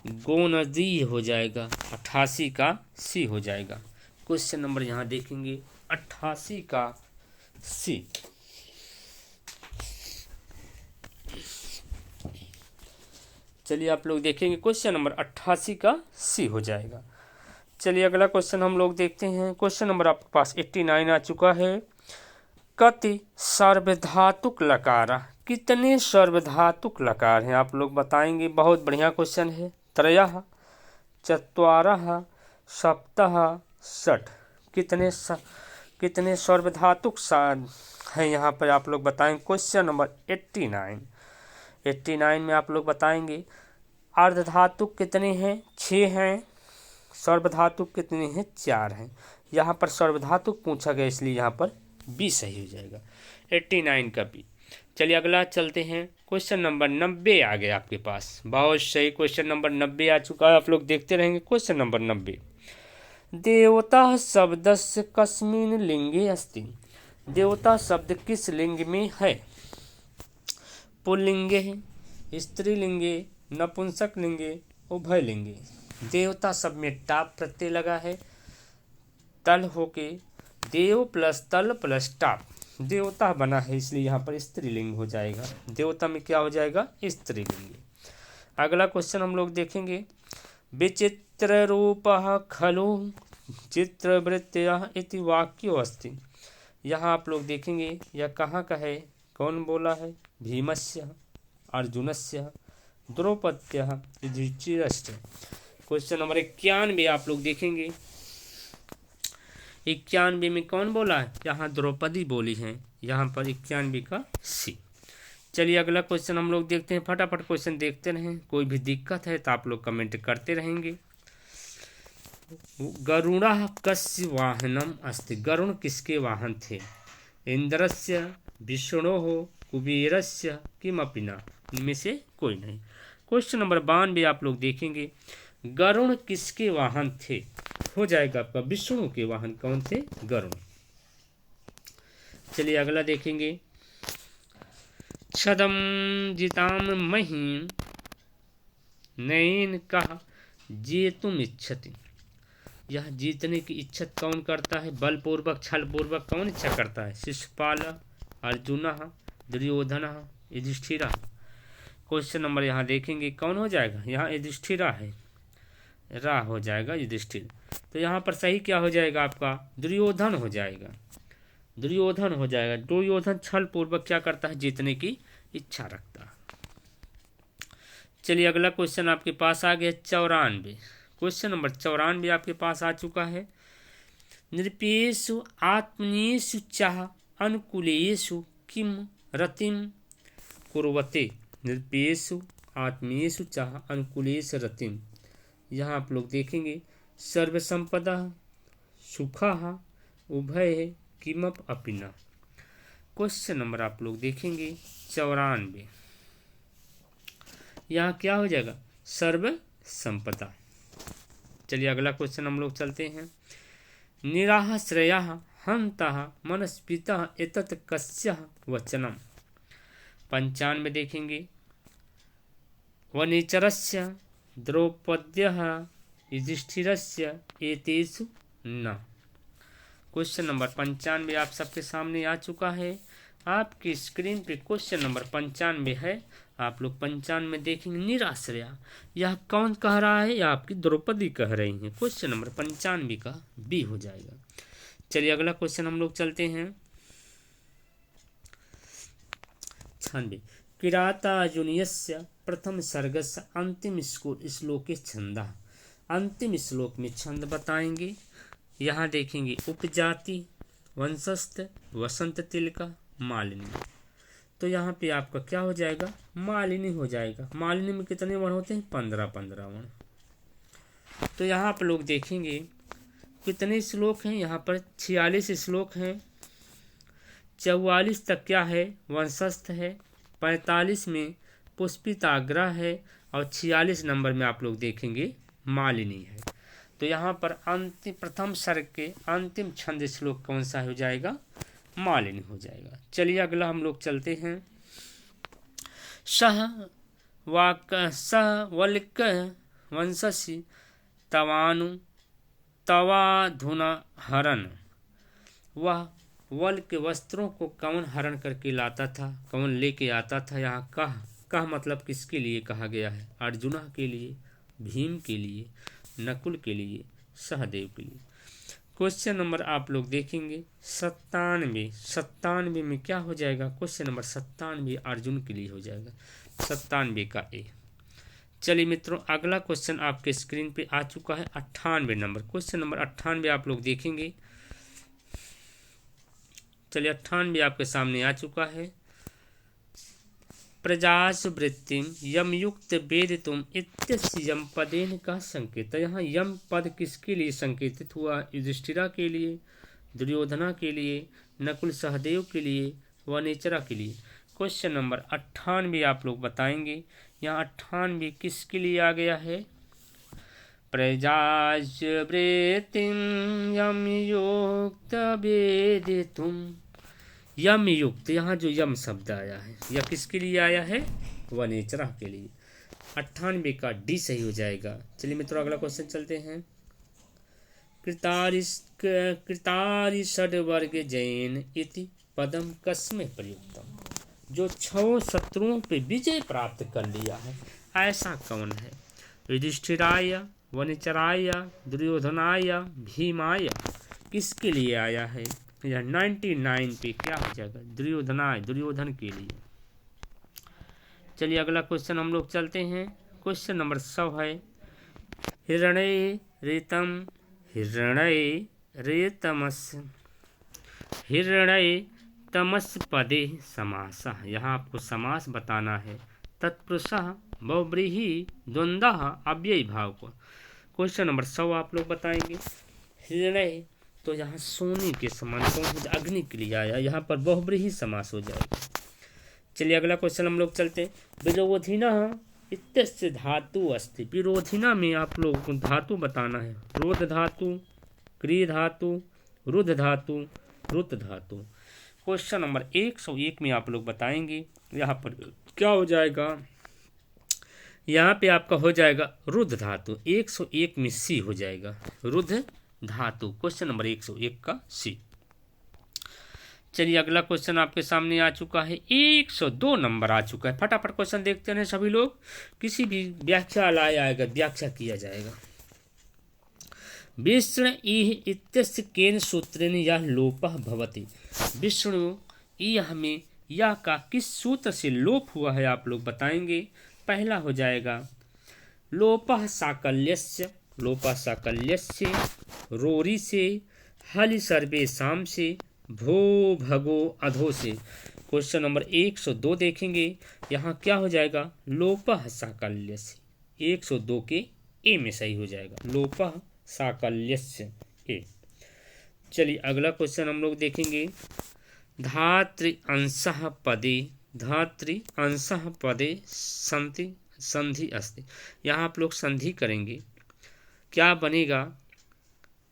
गोनदी हो जाएगा, 88 का सी हो जाएगा। क्वेश्चन नंबर यहाँ देखेंगे 88 का सी। चलिए आप लोग देखेंगे क्वेश्चन नंबर 88 का सी हो जाएगा। चलिए अगला क्वेश्चन हम लोग देखते हैं। क्वेश्चन नंबर आपके पास 89 आ चुका है। कति सार्वधातुक लकार, कितने सार्वधातुक लकार हैं आप लोग बताएंगे। बहुत बढ़िया क्वेश्चन है। त्रयः चत्वारः सप्तः षट्, कितने सार्वधातुक हैं यहाँ पर आप लोग बताएंगे। क्वेश्चन नंबर 89 में आप लोग बताएंगे अर्धधातुक कितने हैं? 6 हैं। सार्वधातुक कितने हैं? 4 हैं। यहाँ पर सार्वधातुक पूछा गया इसलिए यहाँ पर बी सही हो जाएगा, 89 का बी। चलिए अगला चलते हैं। क्वेश्चन नंबर 90 आ गया आपके पास, बहुत सही। क्वेश्चन नंबर 90 आ चुका है, आप लोग देखते रहेंगे। क्वेश्चन नंबर 90, देवता शब्दस्य कस्मिन् लिंगे अस्ति। देवता शब्द किस लिंग में है? पुल्लिंगे है, स्त्रीलिंगे, नपुंसक लिंगे, उभय लिंगे। देवता शब्द में टाप प्रत्यय लगा है, तल होके देव प्लस तल प्लस टाप देवता बना है, इसलिए यहाँ पर स्त्रीलिंग हो जाएगा। देवता में क्या हो जाएगा? स्त्रीलिंग। अगला क्वेश्चन हम लोग देखेंगे। विचित्र रूपः खलु चित्रवृत्तयः इति वाक्यो अस्ति। यहाँ आप लोग देखेंगे यह कहाँ का है, कौन बोला है? भीमस्य, अर्जुनस्य, द्रौपद्यः, युधिष्ठिरस्य। क्वेश्चन नंबर 91 आप लोग देखेंगे। 91 में कौन बोला है? यहाँ द्रौपदी बोली है, यहाँ पर 91 का सी। चलिए अगला क्वेश्चन हम लोग देखते हैं। फटाफट क्वेश्चन देखते रहें, कोई भी दिक्कत है तो आप लोग कमेंट करते रहेंगे। गरुड़ः कस्य वाहनम अस्ति। गरुण किसके वाहन थे? इंद्रस्य, विष्णोः, कुबेरस्य, किमपि न, इनमें से कोई नहीं। क्वेश्चन नंबर 92 आप लोग देखेंगे। गरुण किसके वाहन थे? हो जाएगा आपका विष्णु के वाहन। कौन थे? गरुण। चलिए अगला देखेंगे। छदम जिताम महीं नयन कहा जेतुम इच्छति। यह जीतने की इच्छा कौन करता है? बलपूर्वक छलपूर्वक कौन इच्छा करता है? शिशुपाल, अर्जुन, दुर्योधन, युधिष्ठिरा। क्वेश्चन नंबर यहाँ देखेंगे कौन हो जाएगा, यहाँ युधिष्ठिरा है, रा हो जाएगा युधिष्ठिर। तो यहाँ पर सही क्या हो जाएगा आपका, दुर्योधन हो जाएगा, दुर्योधन हो जाएगा। दुर्योधन छल पूर्वक क्या करता है, जीतने की इच्छा रखता है। चलिए अगला क्वेश्चन आपके पास आ गया 94। क्वेश्चन नंबर 94 आपके पास आ चुका है। नृपेषु आत्मनेषु चाह अनुकूलेषु किम रतिम कुर्वते। नृपेषु आत्मेषु चाह अनुकूलेषु रतिम। यहाँ आप लोग देखेंगे सर्वसंपदा सुखा उभय किमप अपिना। क्वेश्चन नंबर आप लोग देखेंगे 94। यहाँ क्या हो जाएगा, सर्व संपदा। चलिए अगला क्वेश्चन हम लोग चलते हैं। निराश्रया हंता मनस्पिता एतत् कस्य वचनम। 95 देखेंगे। वनेचरस्य द्रौपद्यः युधिष्ठिरस्य एतेषु न। क्वेश्चन नंबर 95 आप सबके सामने आ चुका है। आपकी स्क्रीन पे क्वेश्चन नंबर 95 है। आप लोग 95 देखेंगे। निराश्रया यह कौन कह रहा है, या आपकी द्रौपदी कह रही हैं। क्वेश्चन नंबर 95 का बी हो जाएगा। चलिए अगला क्वेश्चन हम लोग चलते हैं। 96। किरातार्जुनीयस्य प्रथम सर्गस्य अंतिम श्लोके छंदः। अंतिम श्लोक में छंद बताएंगे। यहाँ देखेंगे उपजाति वंशस्थ वसंत तिलका मालिनी। तो यहाँ पे आपका क्या हो जाएगा, मालिनी हो जाएगा। मालिनी में कितने वर्ण होते हैं, 15 वर्ण। तो यहाँ पर लोग देखेंगे कितने श्लोक हैं, यहाँ पर 46 श्लोक हैं। 44 तक क्या है, वंशस्थ है। 45 में पुष्पिताग्रह है और 46 नंबर में आप लोग देखेंगे मालिनी है। तो यहाँ पर अंतिम प्रथम सर्ग के अंतिम छंद श्लोक कौन सा हो जाएगा, मालिनी हो जाएगा। चलिए अगला हम लोग चलते हैं। सह वल्क वंशसी तवानु तवाधुना हरण। वह वल के वस्त्रों को कौन हरण करके लाता था, कौन लेके आता था। यहाँ कह मतलब किसके लिए कहा गया है, अर्जुना के लिए, भीम के लिए, नकुल के लिए, सहदेव के लिए। क्वेश्चन नंबर आप लोग देखेंगे 97 में क्या हो जाएगा, क्वेश्चन नंबर 97 अर्जुन के लिए हो जाएगा, 97 का ए। चलिए मित्रों अगला क्वेश्चन आपके स्क्रीन पे आ चुका है 98 नंबर। क्वेश्चन नंबर 98 आप लोग देखेंगे। चलिए 98 आपके सामने आ चुका है। प्रजासु वृत्तिम यम युक्त वेद तुम इत्यस्य यम पदेन का संकेत। यहाँ यम पद किसके लिए संकेतित हुआ, युधिष्ठिरा के लिए, दुर्योधना के लिए, नकुल सहदेव के लिए, वनेचरा के लिए। क्वेश्चन नंबर 98 आप लोग बताएंगे। यहाँ 98 किसके लिए आ गया है, प्रजासु वृत्तिम यम युक्त वेद तुम। यम युक्त, यहाँ जो यम शब्द आया है यह किसके लिए आया है, वनेचरा के लिए। 98 का डी सही हो जाएगा। चलिए मित्रों अगला क्वेश्चन चलते हैं। कृतारि षड्वर्ग जैन इति पदम कस्मे प्रयुक्तम। जो 6 शत्रुओं पे विजय प्राप्त कर लिया है ऐसा कौन है। युधिष्ठिराय, वनेचराय, दुर्योधनाय, भीमाय। किसके लिए आया है, यह 99 पे क्या हो जाएगा, दुर्योधन के लिए। चलिए अगला क्वेश्चन हम लोग चलते हैं। क्वेश्चन नंबर 100 है। हिरण्य तमस पदे समासः। यहाँ आपको समास बताना है। तत्पुरुषः बहुव्रीहि द्वंद्वः अव्ययी भाव को। क्वेश्चन नंबर 100 आप लोग बताएंगे। हिरण्य तो यहाँ सोने के समान कौन हो, अग्नि के लिए आया, यहाँ पर बहुव्रीहि समास हो जाएगा। चलिए अगला क्वेश्चन हम लोग चलते हैं। विरोधिना इत्यस्य धातु अस्ति। विरोधिना में आप लोग को धातु बताना है। रोध धातु, क्री धातु, रुध धातु, रुत धातु। क्वेश्चन नंबर 101 में आप लोग बताएंगे। यहाँ पर क्या हो जाएगा, यहाँ पे आपका हो जाएगा रुध धातु। 101 में सी हो जाएगा, रुध धातु। क्वेश्चन नंबर 101 का सी। चलिए अगला क्वेश्चन आपके सामने आ चुका है, 102 नंबर आ चुका है। फटाफट क्वेश्चन देखते हैं सभी लोग। किसी भी व्याख्या लाया आएगा, व्याख्या किया जाएगा। विष्णु इह इत्यस्य केन सूत्रेण यह लोपः भवति। विष्णु इह में यह का किस सूत्र से लोप हुआ है आप लोग बताएंगे। पहला हो जाएगा लोपः साकल्यस्य, लोपः साकल्यस्य रोरी से, हलि सर्वेषाम से, भो भगो अधो से। क्वेश्चन नंबर 102 देखेंगे। यहाँ क्या हो जाएगा, लोपः साकल्यस्य 102 के ए में सही हो जाएगा, लोपः साकल्यस्य ए। चलिए अगला क्वेश्चन हम लोग देखेंगे। धातृ अंशः पदे, धातृ अंशः पदे संति संधि अस्ति। यहाँ आप लोग संधि करेंगे, क्या बनेगा,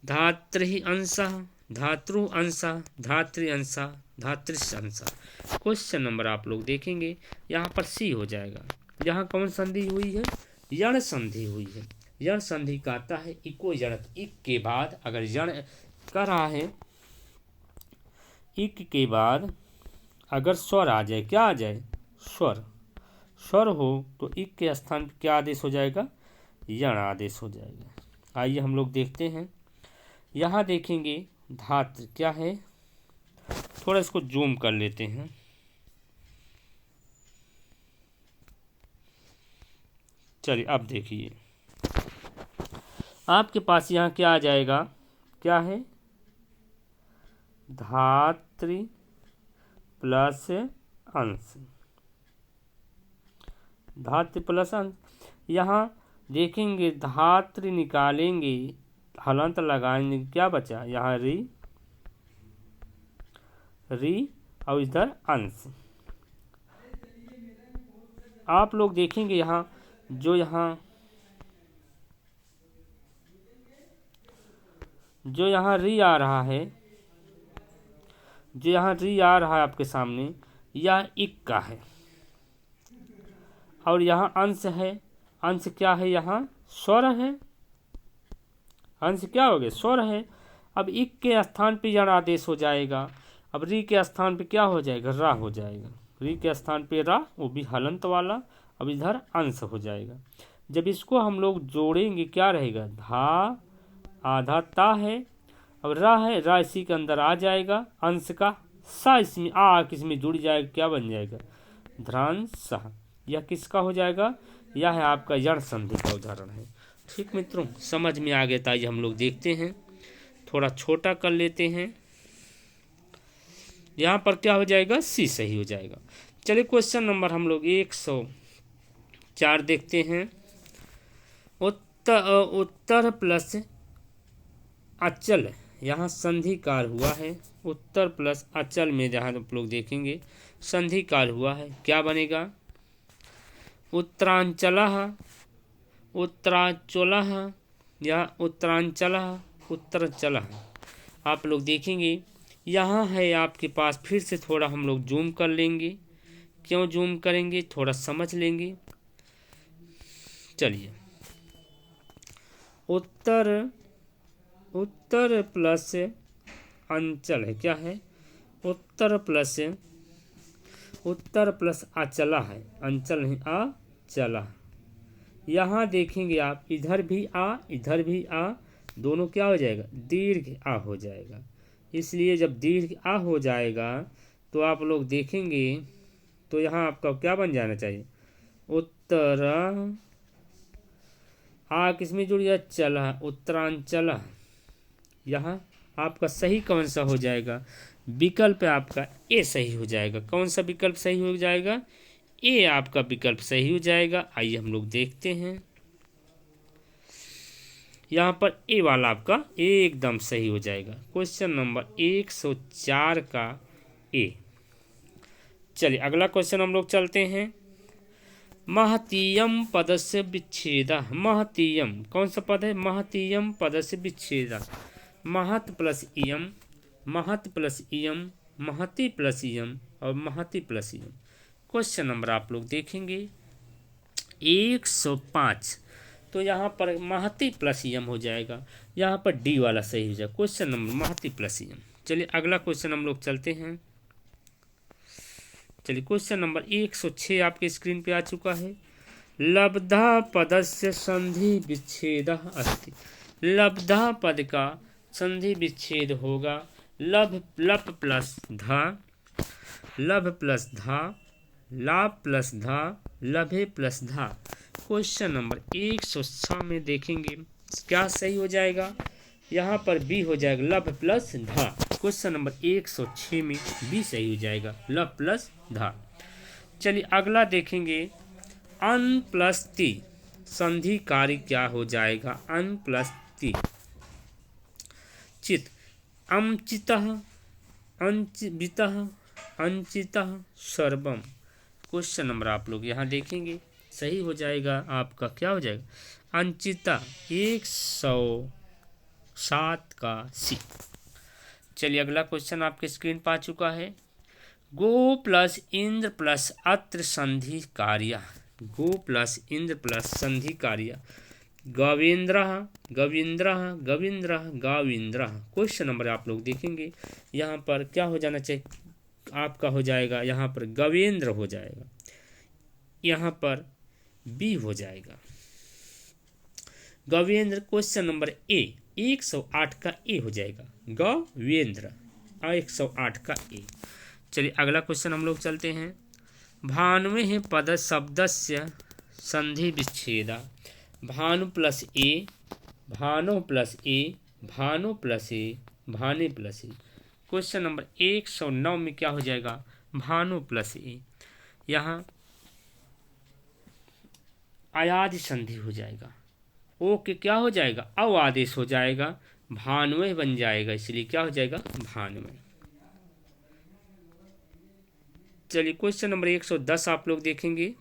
धातृ अंशः, धातृ अंशः, धातृ अंशः, धातृ अंशः। क्वेश्चन नंबर आप लोग देखेंगे, यहाँ पर सी हो जाएगा। यहाँ कौन संधि हुई है, यण संधि हुई है। यण संधि कहता है इको यण, इक के बाद अगर यण कर रहा है, इक के बाद अगर स्वर आ जाए, क्या आ जाए, स्वर, स्वर हो तो इक के स्थान पर क्या आदेश हो जाएगा, यण आदेश हो जाएगा। आइए हम लोग देखते हैं। यहाँ देखेंगे धातृ क्या है, थोड़ा इसको जूम कर लेते हैं। चलिए अब देखिए आपके पास यहाँ क्या आ जाएगा, क्या है, धातृ प्लस अंश, धातृ प्लस अंश। यहाँ देखेंगे धातृ निकालेंगे, हलंत लगाएंगे, क्या बचा यहाँ री, री और इधर अंश। आप लोग देखेंगे यहाँ जो यहाँ री आ रहा है, जो यहाँ री आ रहा है आपके सामने, यह इक का है और यहाँ अंश है। अंश क्या है, यहाँ स्वर है, अंश क्या हो गया, स्वर है। अब इक के स्थान पे यण आदेश हो जाएगा। अब री के स्थान पे क्या हो जाएगा, रा हो जाएगा। री के स्थान पे रा, वो भी हलंत वाला। अब इधर अंश हो जाएगा। जब इसको हम लोग जोड़ेंगे क्या रहेगा, धा आधा ता है, अब रा है, रा इसी के अंदर आ जाएगा, अंश का सा इसमें आ किसमें जुड़ जाएगा, क्या बन जाएगा, ध्रांश। यह किसका हो जाएगा, यह है आपका यण संधि का उदाहरण है। ठीक मित्रों, समझ में आ गया। ताइए हम लोग देखते हैं, थोड़ा छोटा कर लेते हैं। यहाँ पर क्या हो जाएगा, सी सही हो जाएगा। चलिए क्वेश्चन नंबर हम लोग 104 देखते हैं। उत्तर प्लस अचल, यहाँ संधिकार हुआ है। उत्तर प्लस अचल में जहाँ आप लोग देखेंगे संधिकार हुआ है, क्या बनेगा, उत्तरांचलः, उत्तरांचलः या उत्तरांचलः, उत्तरांचलः। आप लोग देखेंगे यहाँ है आपके पास, फिर से थोड़ा हम लोग जूम कर लेंगे। क्यों जूम करेंगे, थोड़ा समझ लेंगे। चलिए उत्तर, उत्तर प्लस अंचल है, क्या है, उत्तर प्लस, उत्तर प्लस अचला है, अंचल नहीं अचला। यहाँ देखेंगे आप, इधर भी आ, इधर भी आ, दोनों क्या हो जाएगा, दीर्घ आ हो जाएगा। इसलिए जब दीर्घ आ हो जाएगा तो आप लोग देखेंगे तो यहाँ आपका क्या बन जाना चाहिए, उत्तर आ किसमें जुड़ गया, चला, उत्तरांचल। यहाँ आपका सही कौन सा हो जाएगा, विकल्प आपका ए सही हो जाएगा। कौन सा विकल्प सही हो जाएगा, ए आपका विकल्प सही हो जाएगा। आइए हम लोग देखते हैं, यहाँ पर ए वाला आपका एकदम सही हो जाएगा। क्वेश्चन नंबर 104 का ए। चलिए अगला क्वेश्चन हम लोग चलते हैं। महतीयम पदस्य विच्छेदः, महतीयम कौन सा पद है, महतीयम पदस्य विच्छेदः। महत प्लस इयम, महत प्लस इयम, महति प्लस इयम और महति प्लस इयम। क्वेश्चन नंबर आप लोग देखेंगे 105। तो यहाँ पर महति प्लस इयम हो जाएगा, यहाँ पर डी वाला सही हो जाएगा। क्वेश्चन नंबर महति प्लस इयम। चलिए अगला क्वेश्चन हम लोग चलते हैं। चलिए क्वेश्चन नंबर 106 आपके स्क्रीन पे आ चुका है। लब्धा पदस्य संधि विच्छेद अस्ति। लब्धा पद का संधि विच्छेद होगा लभ लप प्लस धा, लभ प्लस धा, लाभ प्लस धा, लभे प्लस धा। क्वेश्चन नंबर 106 में देखेंगे क्या सही हो जाएगा। यहाँ पर बी हो जाएगा लभ प्लस धा। क्वेश्चन नंबर 106 में बी सही हो जाएगा लभ प्लस धा। चलिए अगला देखेंगे अन प्लस ती संधि कार्य क्या हो जाएगा। अन प्लस ती चित अमचितः अंचितः अंचितः सर्वम। क्वेश्चन नंबर आप लोग यहाँ देखेंगे सही हो जाएगा आपका क्या हो जाएगा अंचिता 107 का सी। चलिए अगला क्वेश्चन आपके स्क्रीन पर आ चुका है। गो प्लस इंद्र प्लस अत्र संधि कार्य। गो प्लस इंद्र प्लस संधि कार्य गवेंद्र गविंद्र गविंद्र गाविंद्र। क्वेश्चन नंबर आप लोग देखेंगे यहाँ पर क्या हो जाना चाहिए आपका हो जाएगा यहाँ पर गवेंद्र हो जाएगा, यहाँ पर बी हो जाएगा गवेंद्र। क्वेश्चन नंबर ए 108 का ए हो जाएगा गवेंद्र 108 का ए। चलिए अगला क्वेश्चन हम लोग चलते हैं। भानुवे पद शब्दस्य संधि विच्छेदा। भानु प्लस ए, भानो प्लस ए, भानो प्लस ए, भाने प्लस ए। क्वेश्चन नंबर 109 में क्या हो जाएगा भानु प्लस ए। यहाँ अयादि संधि हो जाएगा, ओ के क्या हो जाएगा अव आदेश हो जाएगा, भानुवे बन जाएगा, इसलिए क्या हो जाएगा भानुवे। चलिए क्वेश्चन नंबर 110 आप लोग देखेंगे।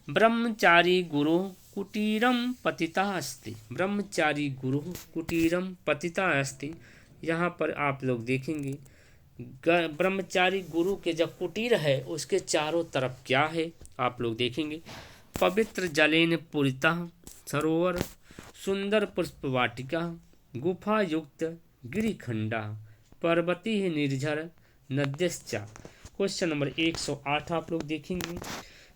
ब्रह्मचारी गुरु कुटीरम पतिता अस्ति। ब्रह्मचारी गुरु कुटीरम पतिता अस्ति। यहाँ पर आप लोग देखेंगे ब्रह्मचारी गुरु के जब कुटीर है उसके चारों तरफ क्या है आप लोग देखेंगे। पवित्र जलेन पूरिता सरोवर, सुंदर पुष्प वाटिका, गुफा युक्त गिरिखंडा, पर्वती निर्झर नद्यश्चा। क्वेश्चन नंबर 108 आप लोग देखेंगे।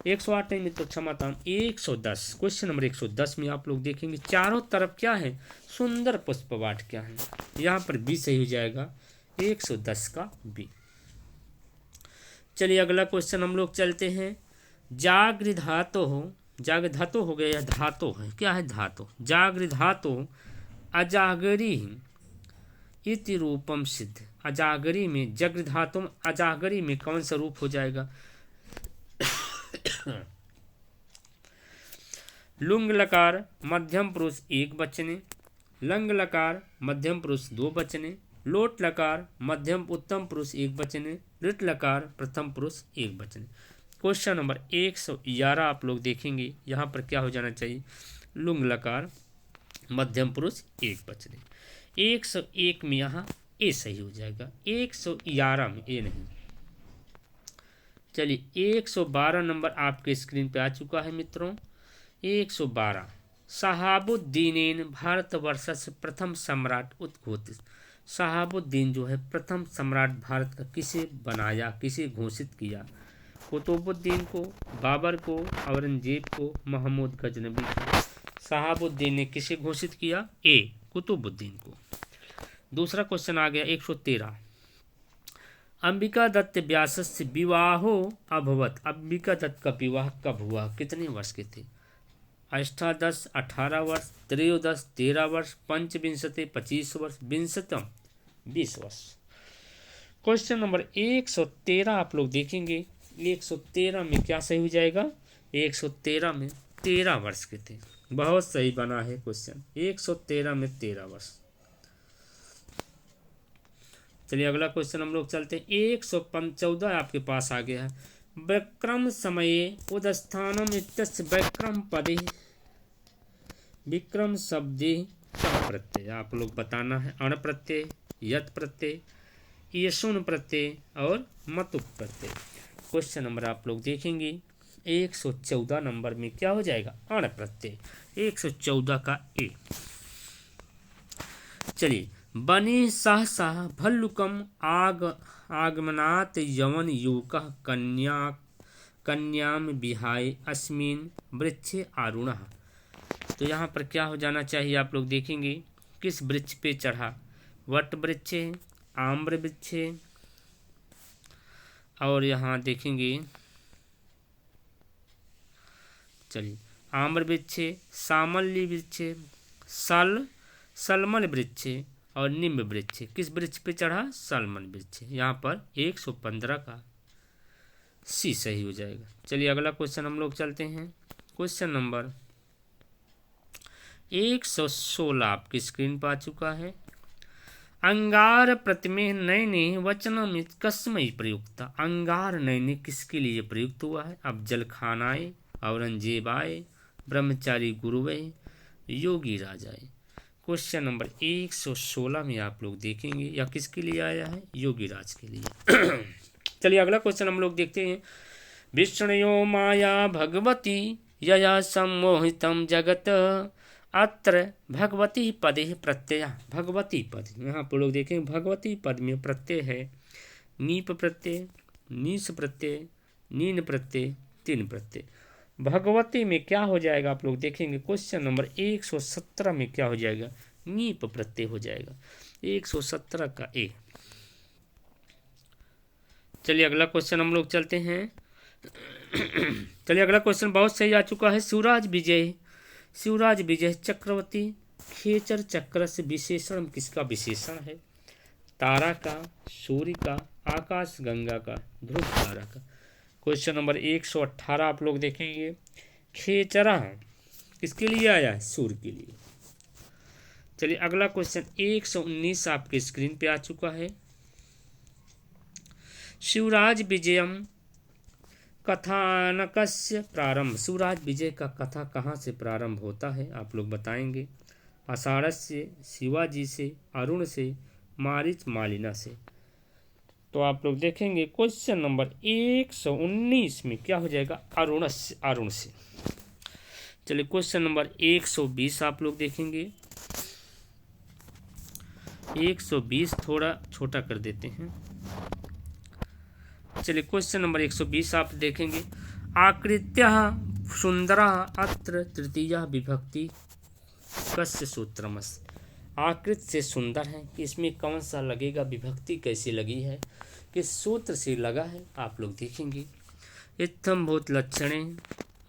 108 में तो क्षमता 110। क्वेश्चन नंबर 110 में आप लोग देखेंगे चारों तरफ क्या है सुंदर पुष्प वाटिका है, यहाँ पर बी सही हो जाएगा 110 का बी। चलिए अगला क्वेश्चन हम लोग चलते हैं। जागृधातो हो, जागधातो हो गया धातो है, क्या है धातो। जागृधातो अजागरी इति रूपम सिद्ध। अजागरी में जगृधातुम अजागरी में कौन सा रूप हो जाएगा लुंग लकार मध्यम पुरुष एक वचने, लंग लकार मध्यम पुरुष दो वचने, लोट लकार मध्यम उत्तम पुरुष एक वचने, लिट लकार प्रथम पुरुष एक वचने। क्वेश्चन नंबर 111 आप लोग देखेंगे यहाँ पर क्या हो जाना चाहिए लुंग लकार मध्यम पुरुष एक वचने। 101 में यहाँ ए सही हो जाएगा, 111 में ए नहीं। चलिए 112 नंबर आपके स्क्रीन पे आ चुका है मित्रों। 112 शहाबुद्दीन भारतवर्ष से प्रथम सम्राट उद्घोषित। शहाबुद्दीन जो है प्रथम सम्राट भारत का किसे बनाया किसे घोषित किया। कुतुबुद्दीन को, बाबर को, औरंगजेब को, महमूद गजनबी को। शहाबुद्दीन ने किसे घोषित किया ए कुतुबुद्दीन को। दूसरा क्वेश्चन आ गया 113। अंबिका दत्त व्यासस्य विवाहो अभवत। अंबिका दत्त का विवाह कब हुआ कितने वर्ष के थे। अष्टादश 18 वर्ष, त्रयोदश 13 वर्ष, पंचविंशति 25 वर्ष, विंशतम 20 वर्ष। क्वेश्चन नंबर 113 आप लोग देखेंगे। 113 में क्या सही हो जाएगा 113 में 13 वर्ष के थे। बहुत सही बना है क्वेश्चन 113 में 13 वर्ष। चलिए अगला क्वेश्चन हम लोग चलते हैं। 114 आपके पास आ गया है। विक्रम समये उदस्थानम इत्यस्य विक्रम पदे विक्रम शब्दे प्रत्यय आप लोग बताना है। अण प्रत्यय, यत प्रत्यय, येषुन प्रत्यय और मतुप प्रत्यय। क्वेश्चन नंबर आप लोग देखेंगे 114 नंबर में क्या हो जाएगा अण प्रत्यय 114 का ए। चलिए बनी सहसा भल्लुकम आगमनात् यवन युवकः कन्याम विहाय अस्मिन् वृक्षे आरूढ़ः। तो यहाँ पर क्या हो जाना चाहिए आप लोग देखेंगे, किस वृक्ष पे चढ़ा, वट वृक्ष, आम्र वृक्ष, और यहाँ देखेंगे, चलिए, आम्र वृक्ष, सामल्ली वृक्ष, सलमन वृक्ष और निम्ब वृक्ष। किस वृक्ष पे चढ़ा, सलमन वृक्ष। यहाँ पर 115 का सी सही हो जाएगा। चलिए अगला क्वेश्चन हम लोग चलते हैं। क्वेश्चन नंबर 116 आपकी स्क्रीन पर आ चुका है। अंगार प्रतिमे नयने वचनम कस्मै प्रयुक्त। अंगार नयने किसके लिए प्रयुक्त हुआ है? अफजल खानाए, औरंगजेबाए, ब्रह्मचारी गुरुवे, योगी राजाए। क्वेश्चन नंबर 116 में आप लोग देखेंगे या किसके लिए आया है, योगी राज के लिए। चलिए अगला क्वेश्चन हम लोग देखते हैं। विष्णुयो माया भगवती यया सम्मोहितम जगत अत्र भगवती पदे प्रत्यय। भगवती पद, यहाँ पर लोग देखें भगवती पद में प्रत्यय है नीप प्रत्यय, नीस प्रत्यय, नीन प्रत्यय, तीन प्रत्यय। भगवती में क्या हो जाएगा आप लोग देखेंगे। क्वेश्चन नंबर 117 में क्या हो जाएगा, नीप प्रत्यय हो जाएगा। 117 का ए। चलिए अगला क्वेश्चन हम लोग चलते हैं। चलिए अगला क्वेश्चन बहुत सही आ चुका है। शिवराज विजय चक्रवर्ती खेचर चक्र से विशेषण किसका विशेषण है? तारा का, सूर्य का, आकाश गंगा का, ध्रुव तारा का। क्वेश्चन नंबर 118 आप लोग देखेंगे। खेचरा किसके लिए आया है? सूर्य के लिए। चलिए अगला क्वेश्चन 119 आपके स्क्रीन पे आ चुका है। शिवराज विजयम कथानकस्य प्रारंभ। शिवराज विजय का कथा कहाँ से प्रारंभ होता है आप लोग बताएंगे। आषाढ़ से, शिवाजी से, अरुण से, मारिच मालिना से। तो आप लोग देखेंगे क्वेश्चन नंबर 119 में क्या हो जाएगा, अरुण से। चलिए क्वेश्चन नंबर 120 आप लोग देखेंगे। 120 थोड़ा छोटा कर देते हैं। चलिए क्वेश्चन नंबर 120 आप देखेंगे। आकृत्य सुंदरा अत्र तृतीया विभक्ति कस्य सूत्रमस्। आकृत से सुंदर है, इसमें कौन सा लगेगा, विभक्ति कैसी लगी है, किस सूत्र से लगा है आप लोग देखेंगे। इत्थम भूत लक्षणे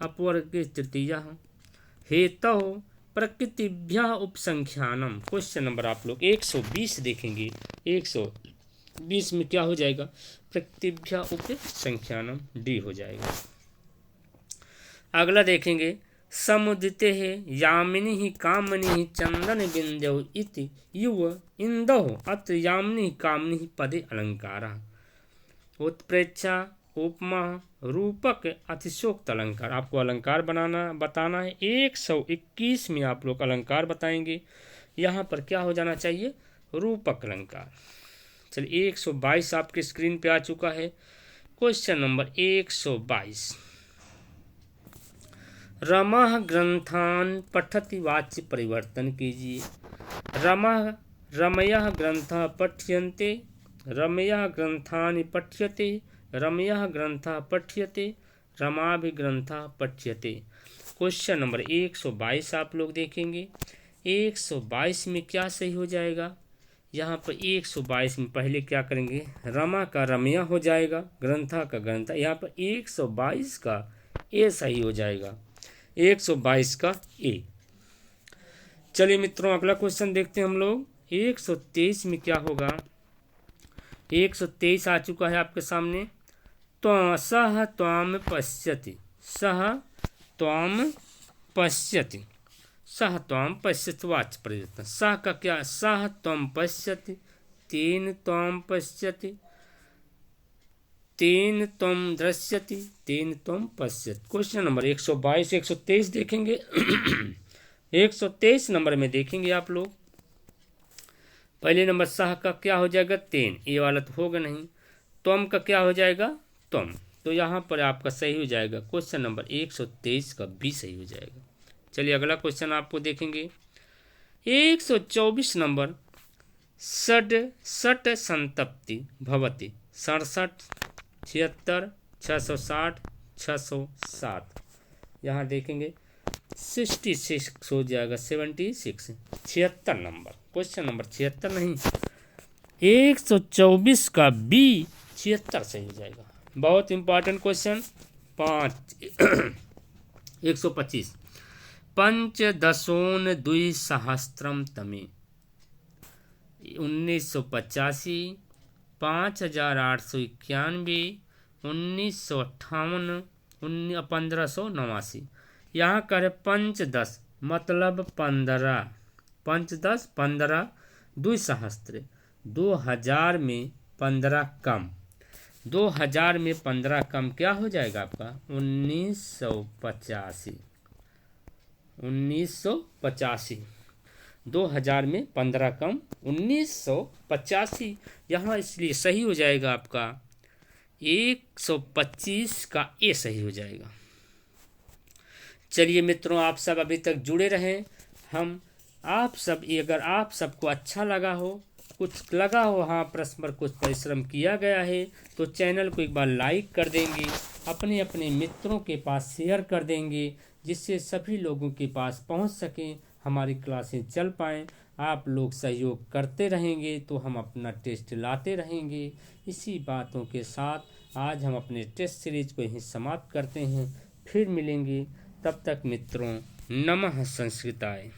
अपवर्ग तृतीया हेतु प्रकृतिभ्य उपसंख्यानम। क्वेश्चन नंबर आप लोग 120 देखेंगे। 120 में क्या हो जाएगा, प्रकृतिभ्य उपसंख्यानम, डी हो जाएगा। अगला देखेंगे। समुदिते है यामिनी ही कामनी ही चंदन बिंदु इति युव इंदो अत्र यामिनी कामनी ही पदे अलंकारा। उत्प्रेक्षा, उपमा, रूपक, अतिशोक्त अलंकार। आपको अलंकार बताना है। 121 में आप लोग अलंकार बताएंगे। यहाँ पर क्या हो जाना चाहिए, रूपक अलंकार। चलिए 122 आपके स्क्रीन पे आ चुका है। Question number 122। रमः ग्रंथान पठति वाच्य परिवर्तन कीजिए। रमयः ग्रंथः पठ्यन्ते, रमयः ग्रंथानि पठ्यते, रमयः ग्रंथः पठ्यते, रमाभि ग्रंथः पठ्यते। क्वेश्चन नंबर 122 आप लोग देखेंगे। 122 में क्या सही हो जाएगा, यहाँ पर 122 में पहले क्या करेंगे, रमा का रमया हो जाएगा, ग्रंथा का ग्रंथा। यहाँ पर 122 का ए सही हो जाएगा, 122 का ए। चलिए मित्रों अगला क्वेश्चन देखते हैं हम लोग। 123 में क्या होगा, 123 आ चुका है आपके सामने। तो सह त्वाम पश्यति, सह त्वाम पश्यति, सह त्वाम पश्यति वाच्य परिवर्तन। सह का क्या, सह त्वम पश्यति, तेन त्वम पश्यति, तेन त्वम दृश्यति, तेन त्वम पश्यति। क्वेश्चन नंबर 122 123 देखेंगे। 123 नंबर में देखेंगे आप लोग। पहले नंबर सह का क्या हो जाएगा, तेन, ये वाला तो होगा नहीं। त्वम का क्या हो जाएगा, त्वम। तो यहाँ पर आपका सही हो जाएगा क्वेश्चन नंबर 123 का बी सही हो जाएगा। चलिए अगला क्वेश्चन आपको देखेंगे। 124 नंबर। षड् संतप्ति भवति 67, 76, 660, 607। यहाँ देखेंगे 66 हो जाएगा, 76, 76 नंबर, क्वेश्चन नंबर 76 नहीं, 124 का बी 76 सही हो जाएगा। बहुत इंपॉर्टेंट क्वेश्चन 125 पंचदशोन द्विसहस्रम तमे 1985, 5891, 1958, 1589। यहाँ करे पंचदश मतलब 15, पंचदश 15, द्विसहस्त्र 2000 में 15 कम, 2000 में 15 कम क्या हो जाएगा आपका 1985, 1985, 2000 में 15 कम 1985। यहाँ इसलिए सही हो जाएगा आपका 125 का ए सही हो जाएगा। चलिए मित्रों, आप सब अभी तक जुड़े रहें। हम आप सब, अगर आप सबको अच्छा लगा हो, कुछ लगा हो हाँ प्रश्न पर कुछ परिश्रम किया गया है, तो चैनल को एक बार लाइक कर देंगे, अपने अपने मित्रों के पास शेयर कर देंगे, जिससे सभी लोगों के पास पहुंच सकें, हमारी क्लासें चल पाएँ। आप लोग सहयोग करते रहेंगे तो हम अपना टेस्ट लाते रहेंगे। इसी बातों के साथ आज हम अपने टेस्ट सीरीज को यहीं समाप्त करते हैं। फिर मिलेंगे, तब तक मित्रों नमः संस्कृताय।